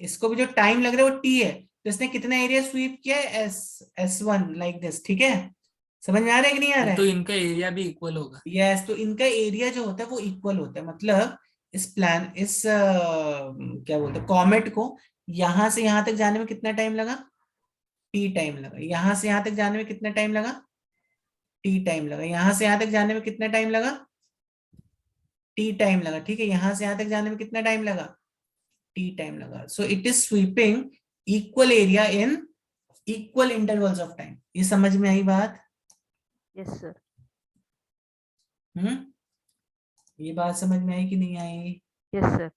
इसको भी जो टाइम लग रहा है वो टी है। तो इसने कितना एरिया स्वीप किया है? S1 लाइक दिस, ठीक है? समझ में आ रहा है कि नहीं आ रहा तो है? इनका एरिया भी इक्वल होगा। यस, तो इनका एरिया जो होता है वो इक्वल होता है। मतलब इस क्या बोलते हैं, कॉमेट को यहां से यहां तक जाने में कितना टाइम लगा? टी टाइम लगा। यहां से यहां तक जाने में कितना टाइम लगा? टी टाइम लगा। यहां से यहां तक जाने में कितना टाइम लगा? टी टाइम लगा, ठीक है? यहां से यहां तक जाने में कितना टाइम लगा? टी टाइम लगा। So it is sweeping equal area in equal intervals of time. ये समझ में आई बात? Yes sir. ये बात समझ में आई कि नहीं आई? Yes sir.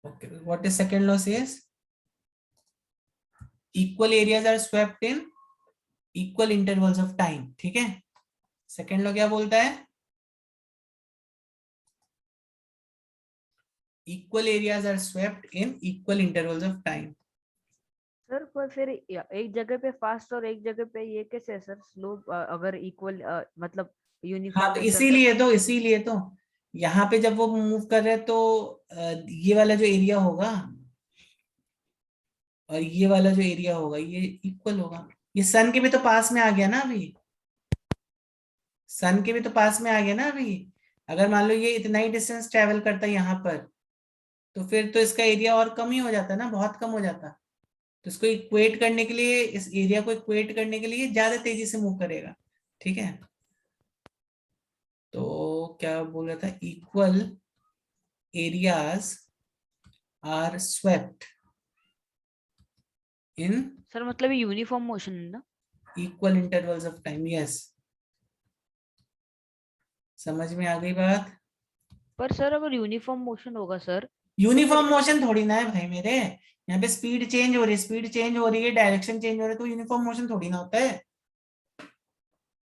Okay, what is second law says? Equal areas are swept in equal intervals of time, ठीक है? सेकेंड लॉ क्या बोलता है? Equal areas are swept in equal intervals of time. Sir पर फिर एक जगह पे फास्ट और एक जगह पे ये कैसे है सर, स्लो? अगर इक्वल मतलब हाँ, यूनिफॉर्म तो इसीलिए तो यहाँ पे जब वो मूव कर रहे हैं तो ये वाला जो एरिया होगा और ये वाला जो एरिया होगा ये इक्वल होगा। ये सन के भी तो पास में आ गया ना अभी, सन के भी तो पास में आ गया ना अभी। अगर मान लो ये इतना ही डिस्टेंस ट्रेवल करता है यहाँ पर, तो फिर तो इसका एरिया और कम ही हो जाता ना, बहुत कम हो जाता। तो इसको इक्वेट करने के लिए, इस एरिया को इक्वेट करने के लिए ज्यादा तेजी से मूव करेगा, ठीक है? तो क्या बोल रहा था, equal areas are swept in sir मतलब ये यूनिफॉर्म मोशन है ना? Equal intervals of time, yes. समझ में आ गई बात? पर सर अगर यूनिफॉर्म मोशन होगा सर, यूनिफॉर्म मोशन थोड़ी ना है भाई मेरे, यहाँ पे स्पीड चेंज हो रही है, स्पीड चेंज हो रही है, डायरेक्शन चेंज हो रही है, तो यूनिफॉर्म मोशन थोड़ी ना होता है।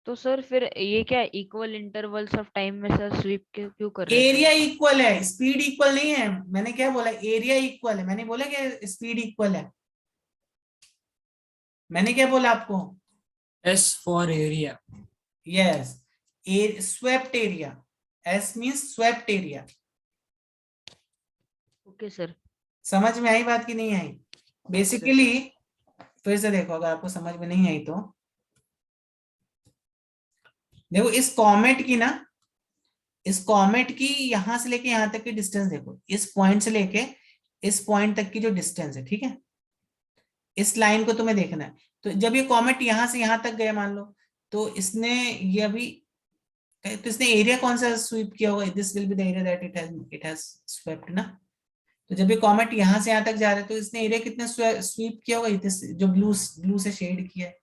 तो सर फिर ये क्या इक्वल इंटरवल्स ऑफ टाइम में सर स्वीप क्यों कर रहे हैं एरिया इक्वल है, स्पीड इक्वल नहीं है। मैंने क्या बोला, एरिया इक्वल है, मैंने बोला कि स्पीड इक्वल है। मैंने क्या बोला आपको? S for area. Yes, swept area, S means swept area. Okay sir. समझ में आई बात की नहीं आई? बेसिकली फिर से देखो, अगर आपको समझ में नहीं आई तो देखो, इस कॉमेट की ना, इस कॉमेट की यहां से लेके यहां तक की डिस्टेंस देखो, इस पॉइंट से लेके इस पॉइंट तक की जो डिस्टेंस है, ठीक है, इस लाइन को तुम्हें देखना है। तो जब ये कॉमेट यहां से यहां तक गया मान लो, तो इसने ये अभी, तो इसने एरिया कौन सा स्वीप किया होगा? This will be the area that it has swept ना। तो जब ये कॉमेट यहां से यहां तक जा रहा है, तो इसने एरिया कितना स्वीप किया होगा? जो ब्लू से शेड किया है,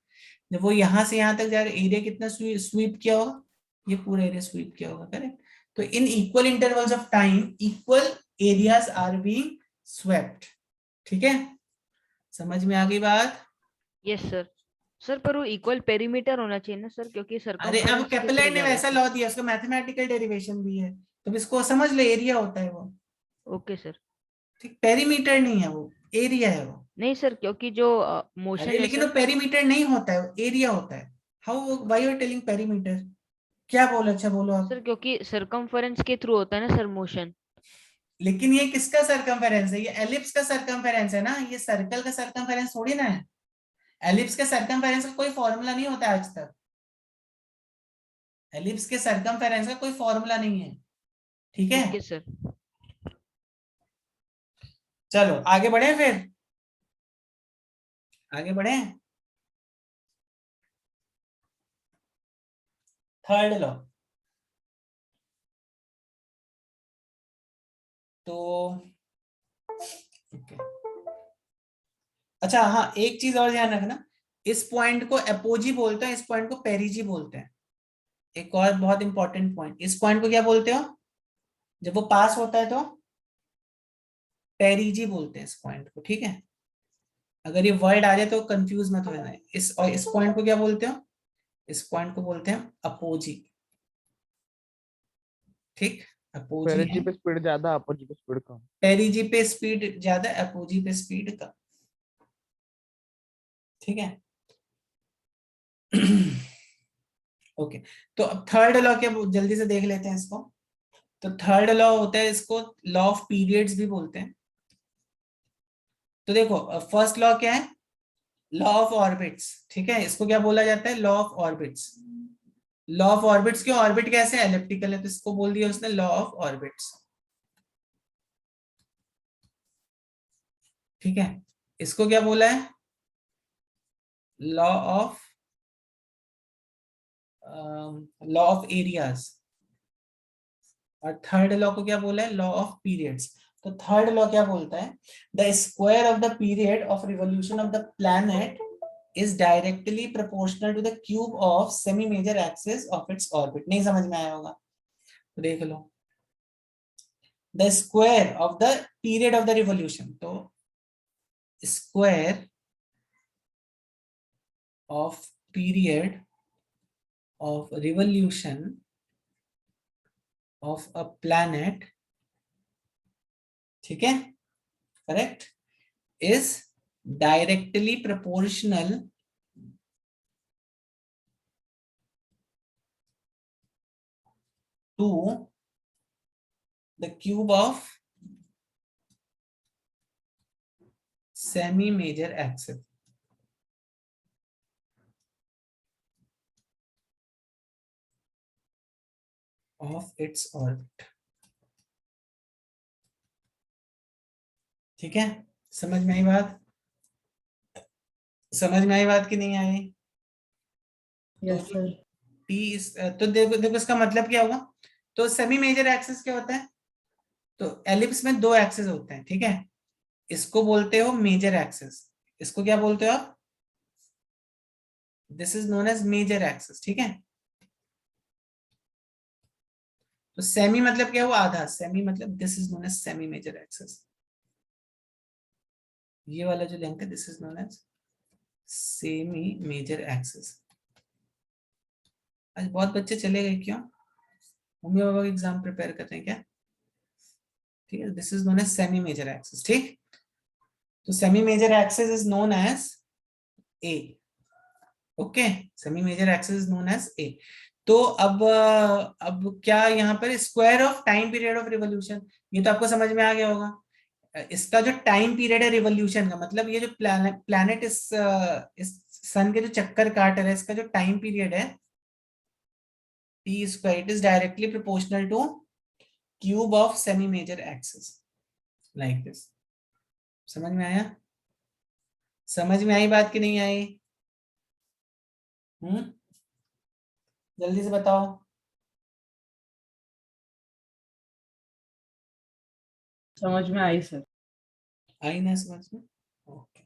जब वो यहां से यहां तक जा रहा है, एरिया कितना स्वीप किया होगा? ये पूरा एरिया स्वीप किया होगा, करेक्ट। तो in equal intervals of time equal areas are being swept, ठीक है? समझ में आ गई बात? Yes sir. सर पर वो इक्वल पेरीमीटर होना चाहिए ना सर, क्योंकि अरे अब सरकमफेरेंस के कैपेलर थ्रू ने जा रहे वैसा हैं। लॉ दिया, उसका मैथमेटिकल डेरिवेशन भी है, तो इसको समझ ले, एरिया होता है वो, ओके सर। ठीक, पेरीमीटर नहीं है वो, एरिया है वो। नहीं सर, क्योंकि जो अरे मोशन है लेकिन वो सर। पेरीमीटर नहीं होता है, वो एरिया होता है। How, why you are telling perimeter? क्या बोलो? अच्छा बोलो आप। सर क्योंकि सरकमफेरेंस के थ्रू होता है ना सर मोशन। लेकिन ये किसका सरकमफेरेंस है? ये एलिप्स का सरकमफेरेंस है ना, ये सर्कल का सरकमफेरेंस थोड़ी ना है। एलिप्स के सरकमफेरेंस का कोई फॉर्मूला नहीं होता आज तक। एलिप्स के सरकमफेरेंस का कोई फॉर्मूला नहीं है, ठीक है? Okay sir. चलो आगे बढ़े, फिर आगे बढ़े। Third law. तो okay. अच्छा हाँ, एक चीज और ध्यान रखना, इस पॉइंट को एपोजी बोलते हैं, इस पॉइंट को पेरिजी बोलते हैं। एक और बहुत इंपॉर्टेंट पॉइंट, इस पॉइंट को क्या बोलते हो जब वो पास होता है? तो पेरिजी बोलते हैं इस पॉइंट को, ठीक है? अगर ये वर्ड आ जाए तो कंफ्यूज मत होना। इस पॉइंट को क्या बोलते हो? इस पॉइंट को बोलते हैं अपोजी, ठीक, अपोजी पेरिजी है। पे स्पीड ज्यादा, अपोजी पे स्पीड कम। पेरिजी पे स्पीड ज्यादा, अपोजी पे स्पीड कम, ठीक है? ओके, तो अब थर्ड लॉ क्या, जल्दी से देख लेते हैं इसको। तो थर्ड लॉ होता है, इसको लॉ ऑफ पीरियड्स भी बोलते हैं। तो देखो, फर्स्ट लॉ क्या है? लॉ ऑफ ऑर्बिट्स, ठीक है? इसको क्या बोला जाता है? Law of orbits. Law of orbits के ऑर्बिट कैसे? एलिप्टिकल है, तो इसको बोल दिया उसने लॉ ऑफ ऑर्बिट्स, ठीक है? इसको क्या बोला है? Law of areas. और थर्ड लॉ को क्या बोला है? Law of periods. तो थर्ड लॉ क्या बोलता है? The square of the period of revolution of the planet is directly proportional to the cube of semi major axis of its orbit। नहीं समझ में आया होगा तो देख लो, the square of the period of the revolution, तो square of period of revolution of a planet, ठीक है, correct, is directly proportional to the cube of semi major axis of its orbit, ठीक है? समझ में आई बात? समझ में आई बात कि नहीं आई? Yes sir. तो देखो देखो इसका मतलब क्या होगा? तो सेमी मेजर एक्सिस क्या होता है? तो एलिप्स में दो एक्सिस होते हैं, ठीक है? इसको बोलते हो मेजर एक्सिस, इसको क्या बोलते हो आप? This is known as major axis, ठीक है? तो सेमी मतलब क्या हुआ, आधा। सेमी मतलब this is known as semi major axis. ये वाला जो लेंथ है this is known as semi major axis. आज बहुत बच्चे चले गए क्यों? मम्मी पापा एग्जाम प्रिपेयर कर रहे हैं क्या? ठीक है, this is known as semi major axis. ठीक, तो semi major axis is known as A. Okay, semi major axis is known as A. तो अब क्या यहाँ पर square of time period of revolution, ये तो आपको समझ में आ गया होगा। इसका जो टाइम पीरियड है रिवॉल्यूशन का, मतलब ये जो प्लैनेट इस सन के जो चक्कर काट रहा है, इसका जो टाइम पीरियड है T square, it is directly proportional to cube of semi major axis, like this. समझ में आया? समझ में आई बात कि नहीं आई? जल्दी से बताओ। समझ में आई सर। आई ना समझ में? ओके।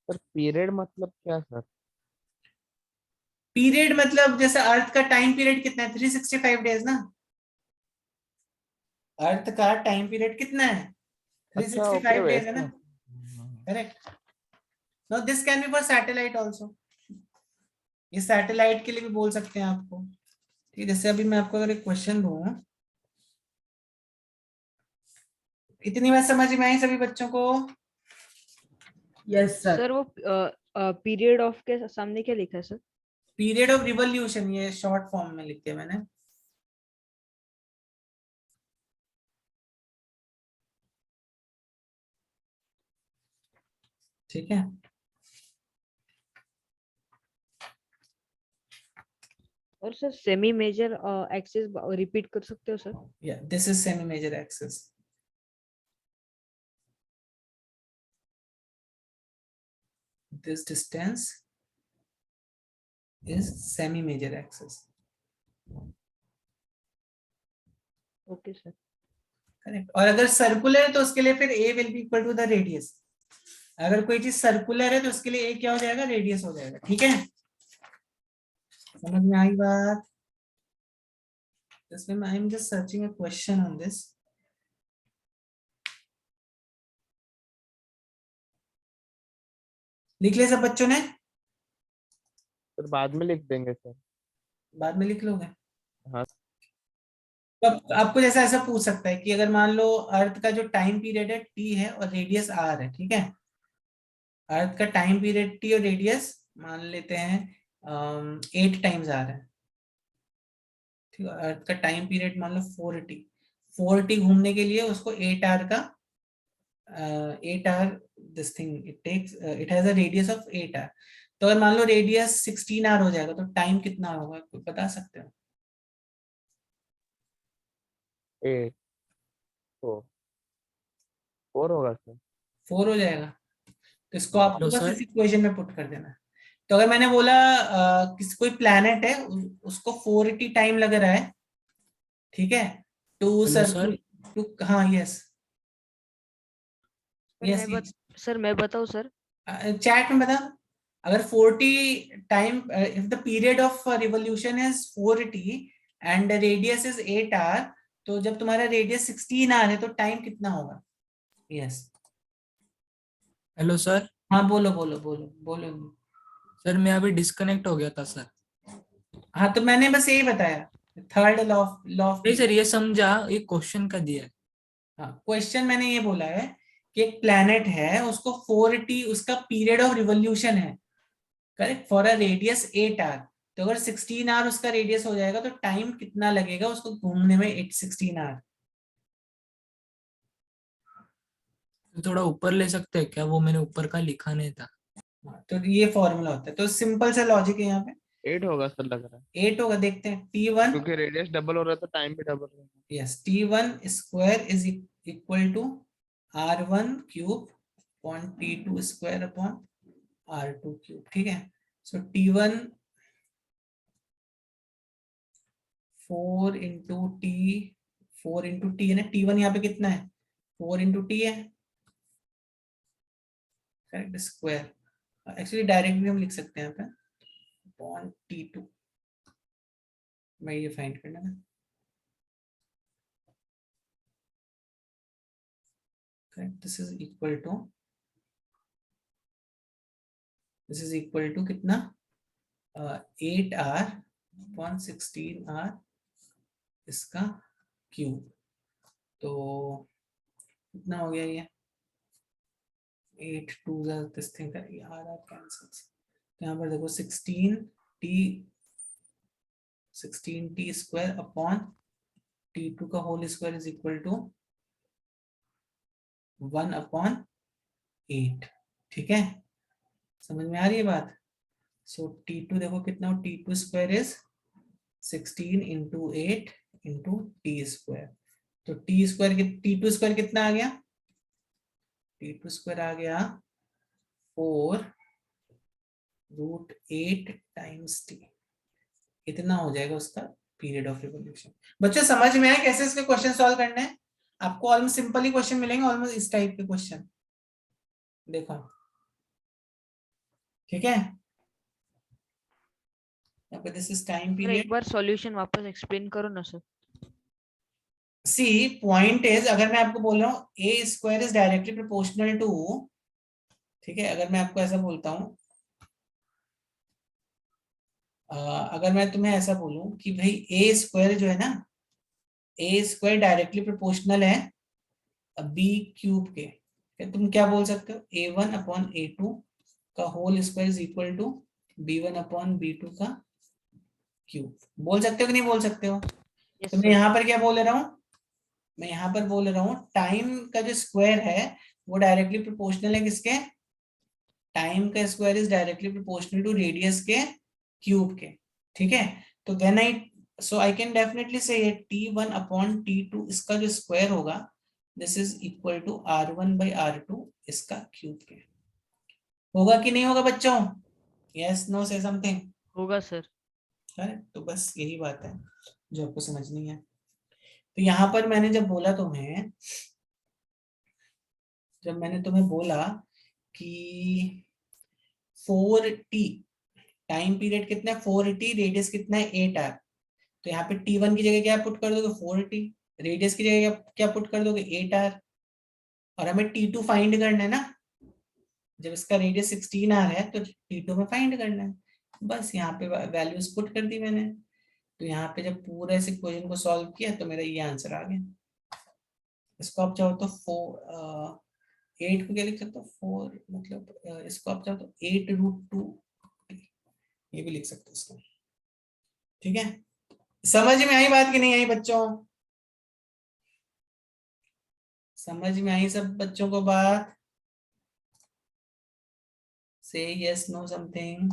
सर पीरियड मतलब क्या सर? पीरियड मतलब जैसे अर्थ का टाइम पीरियड कितना है, 365 डेज ना। अर्थ का टाइम पीरियड कितना है? अच्छा ओके 365 डेज है वैसा। ना। Correct. Now this can be for satellite also. ये सैटेलाइट के लिए भी बोल सकते हैं आपको। ठीक, जैसे अभी मैं आपको अगर एक क्वेश्चन दूं, इतनी बात समझ में आई सभी बच्चों को? Yes sir. सर वो पीरियड ऑफ के सामने क्या लिखा है सर? पीरियड ऑफ रिवॉल्यूशन, ये शॉर्ट फॉर्म में लिख दिया मैंने। ठीक है, और sir semi major axis repeat कर सकते हो सर? या this is semi major axis. This distance is semi major axis. Okay sir. Correct. और अगर सर्कुलर है तो उसके लिए फिर a will be equal to the radius। अगर कोई चीज सर्कुलर है तो उसके लिए a क्या हो जाएगा, रेडियस हो जाएगा। ठीक है, समझ में आई बात? इसमें I am just searching a question on this। लिख लिया सब बच्चों ने? सर बाद में लिख देंगे सर। बाद में लिख लोगे? हाँ। तो आपको जैसा ऐसा पूछ सकता है कि अगर मान लो अर्थ का जो टाइम पीरियड है t है और रेडियस r है, ठीक है। अर्थ का टाइम पीरियड t और रेडियस मान लेते हैं 8 टाइम्स r है। ठीक है, अर्थ का टाइम पीरियड मान लो 4t घूमने के लिए उसको 8r का 8r this thing it takes, it has a radius of 8r। तो अगर मान लो रेडियस 16r हो जाएगा तो टाइम कितना होगा, कोई बता सकते हो? 8 4 होगा सर। 4 हो जाएगा। तो इसको आपको हेलो बस सर। इस इक्वेशन में पुट कर देना है। तो अगर मैंने बोला किसी कोई प्लैनेट है उसको 480 टाइम लग रहा है, ठीक है, to hello circle sir. Two, हाँ यस यस, सर मैं बताऊं सर? चैट में बता। अगर 40 time, if the period of revolution is 480 and radius is 8r, तो जब तुम्हारा रेडियस 16r है तो टाइम कितना होगा? यस। Hello sir. हाँ बोलो बोलो बोलो बोलो। सर मैं अभी डिस्कनेक्ट हो गया था सर। हाँ तो मैंने बस यही बताया, थर्ड लॉ ऑफ नहीं सर, ये समझा, ये क्वेश्चन का दिया है। हाँ, क्वेश्चन मैंने ये बोला है कि एक प्लैनेट है उसको 480 उसका पीरियड ऑफ रिवॉल्यूशन है, correct, for a radius 8r। तो अगर 16r उसका रेडियस हो जाएगा तो टाइम कितना लगेगा उसको घूमने में 16r? तो थोड़ा ऊपर ले सकते हैं क्या? वो मैंने ऊपर का लिखा नहीं था। तो ये फॉर्मूला होता है, तो सिंपल सा लॉजिक है यहाँ पे। 8 होगा सर लग रहा है, 8 होगा, देखते हैं। T1, क्योंकि रेडियस डबल हो रहा है तो टाइम भी डबल हो रहा yes, T1 square is equal to R1 cube upon T2 square upon R2 cube. ठीक है, so T1 4 into T, 4 into T है ना। T1 यहाँ पे कितना है, 4 इंटू टी है, करेक्ट, स्क्वायर। एक्चुअली डायरेक्टली हम लिख सकते हैं यहाँ पे, अपॉन T2, मैं ये फाइंड करना है। दिस इज इक्वल टू कितना 8R अपॉन 16R इसका क्यूब, तो कितना हो गया ये 8 2 दिस थिंग R कैंसल्स, तो यहाँ पर देखो 16t स्क्वायर अपॉन T2 का whole square is equal to 1 upon 8, ठीक है, समझ में आ रही है बात। सो T2 देखो कितना हो, T2 square is 16 into 8 into T square, तो T2 स्क्वायर कितना आ गया, T2 स्क्वायर आ गया 4√8 टाइम्स T, इतना हो जाएगा उसका पीरियड ऑफ रिवोल्यूशन। बच्चों समझ में आया कैसे इसके क्वेश्चन सॉल्व करने हैं? आपको ऑलमोस्ट सिंपल ही क्वेश्चन मिलेंगे, ऑलमोस्ट इस टाइप के क्वेश्चन, देखो ठीक है। This is time sir period. एक बार सॉल्यूशन वापस एक्सप्लेन करो ना सर। सी पॉइंट इज, अगर मैं आपको बोल रहा हूँ A square is directly proportional to, ठीक है, अगर मैं आपको ऐसा बोलता हूँ, अगर मैं तुम्हें ऐसा बोलूं कि भाई ए स्क्वायर जो है ना, ए स्क्वायर डायरेक्टली प्रोपोर्शनल है बी क्यूब के, तुम क्या बोल सकते हो, A1 अपॉन A2 का whole square is equal to B1 upon B2 का क्यूब, बोल सकते हो कि नहीं बोल सकते हो? यस तो मैं सर। यहाँ पर क्या बोल रहा हूँ, मैं यहाँ पर बोल रहा हूँ टाइम का जो स्क्वायर है वो डायरेक्टली प्रोपोर्शनल है किसके, टाइम का square is directly proportional to radius के क्यूब के, ठीक है। तो when I, so I can definitely say T1 upon T2 इसका जो स्क्वायर होगा this is equal to R1 by R2 इसका क्यूब के, होगा कि नहीं होगा बच्चों? यस नो से समथिंग, होगा सर। तो बस यही बात है जो आपको समझनी है। तो यहाँ पर मैंने जब बोला तुम्हें, जब मैंने तुम्हें बोला कि 4t टाइम पीरियड कितना है 4t, रेडियस कितना है 8R, तो यहाँ पे T1 की जगह क्या पुट कर दोगे 4t, रेडियस की जगह क्या पुट कर दोगे 8R, और हमें T2 फाइंड करना है ना, जब इसका रेडियस 16R है तो T2 में फाइंड करना है, बस यहाँ पे वैल्यूज पुट कर दी मैंने। तो यहाँ पे जब पूरा इस इक्वेशन को सॉल्व किया तो मेरा ये आंसर आ गया। इसको आप चाहो तो 8 को क्या लिख सकते हो 4, मतलब इसको आप चाहो तो 8√2 ये भी लिख सकते हो इसको, ठीक है। समझ में आई बात कि नहीं आई बच्चों? समझ में आई सब बच्चों को बात? से यस नो समथिंग।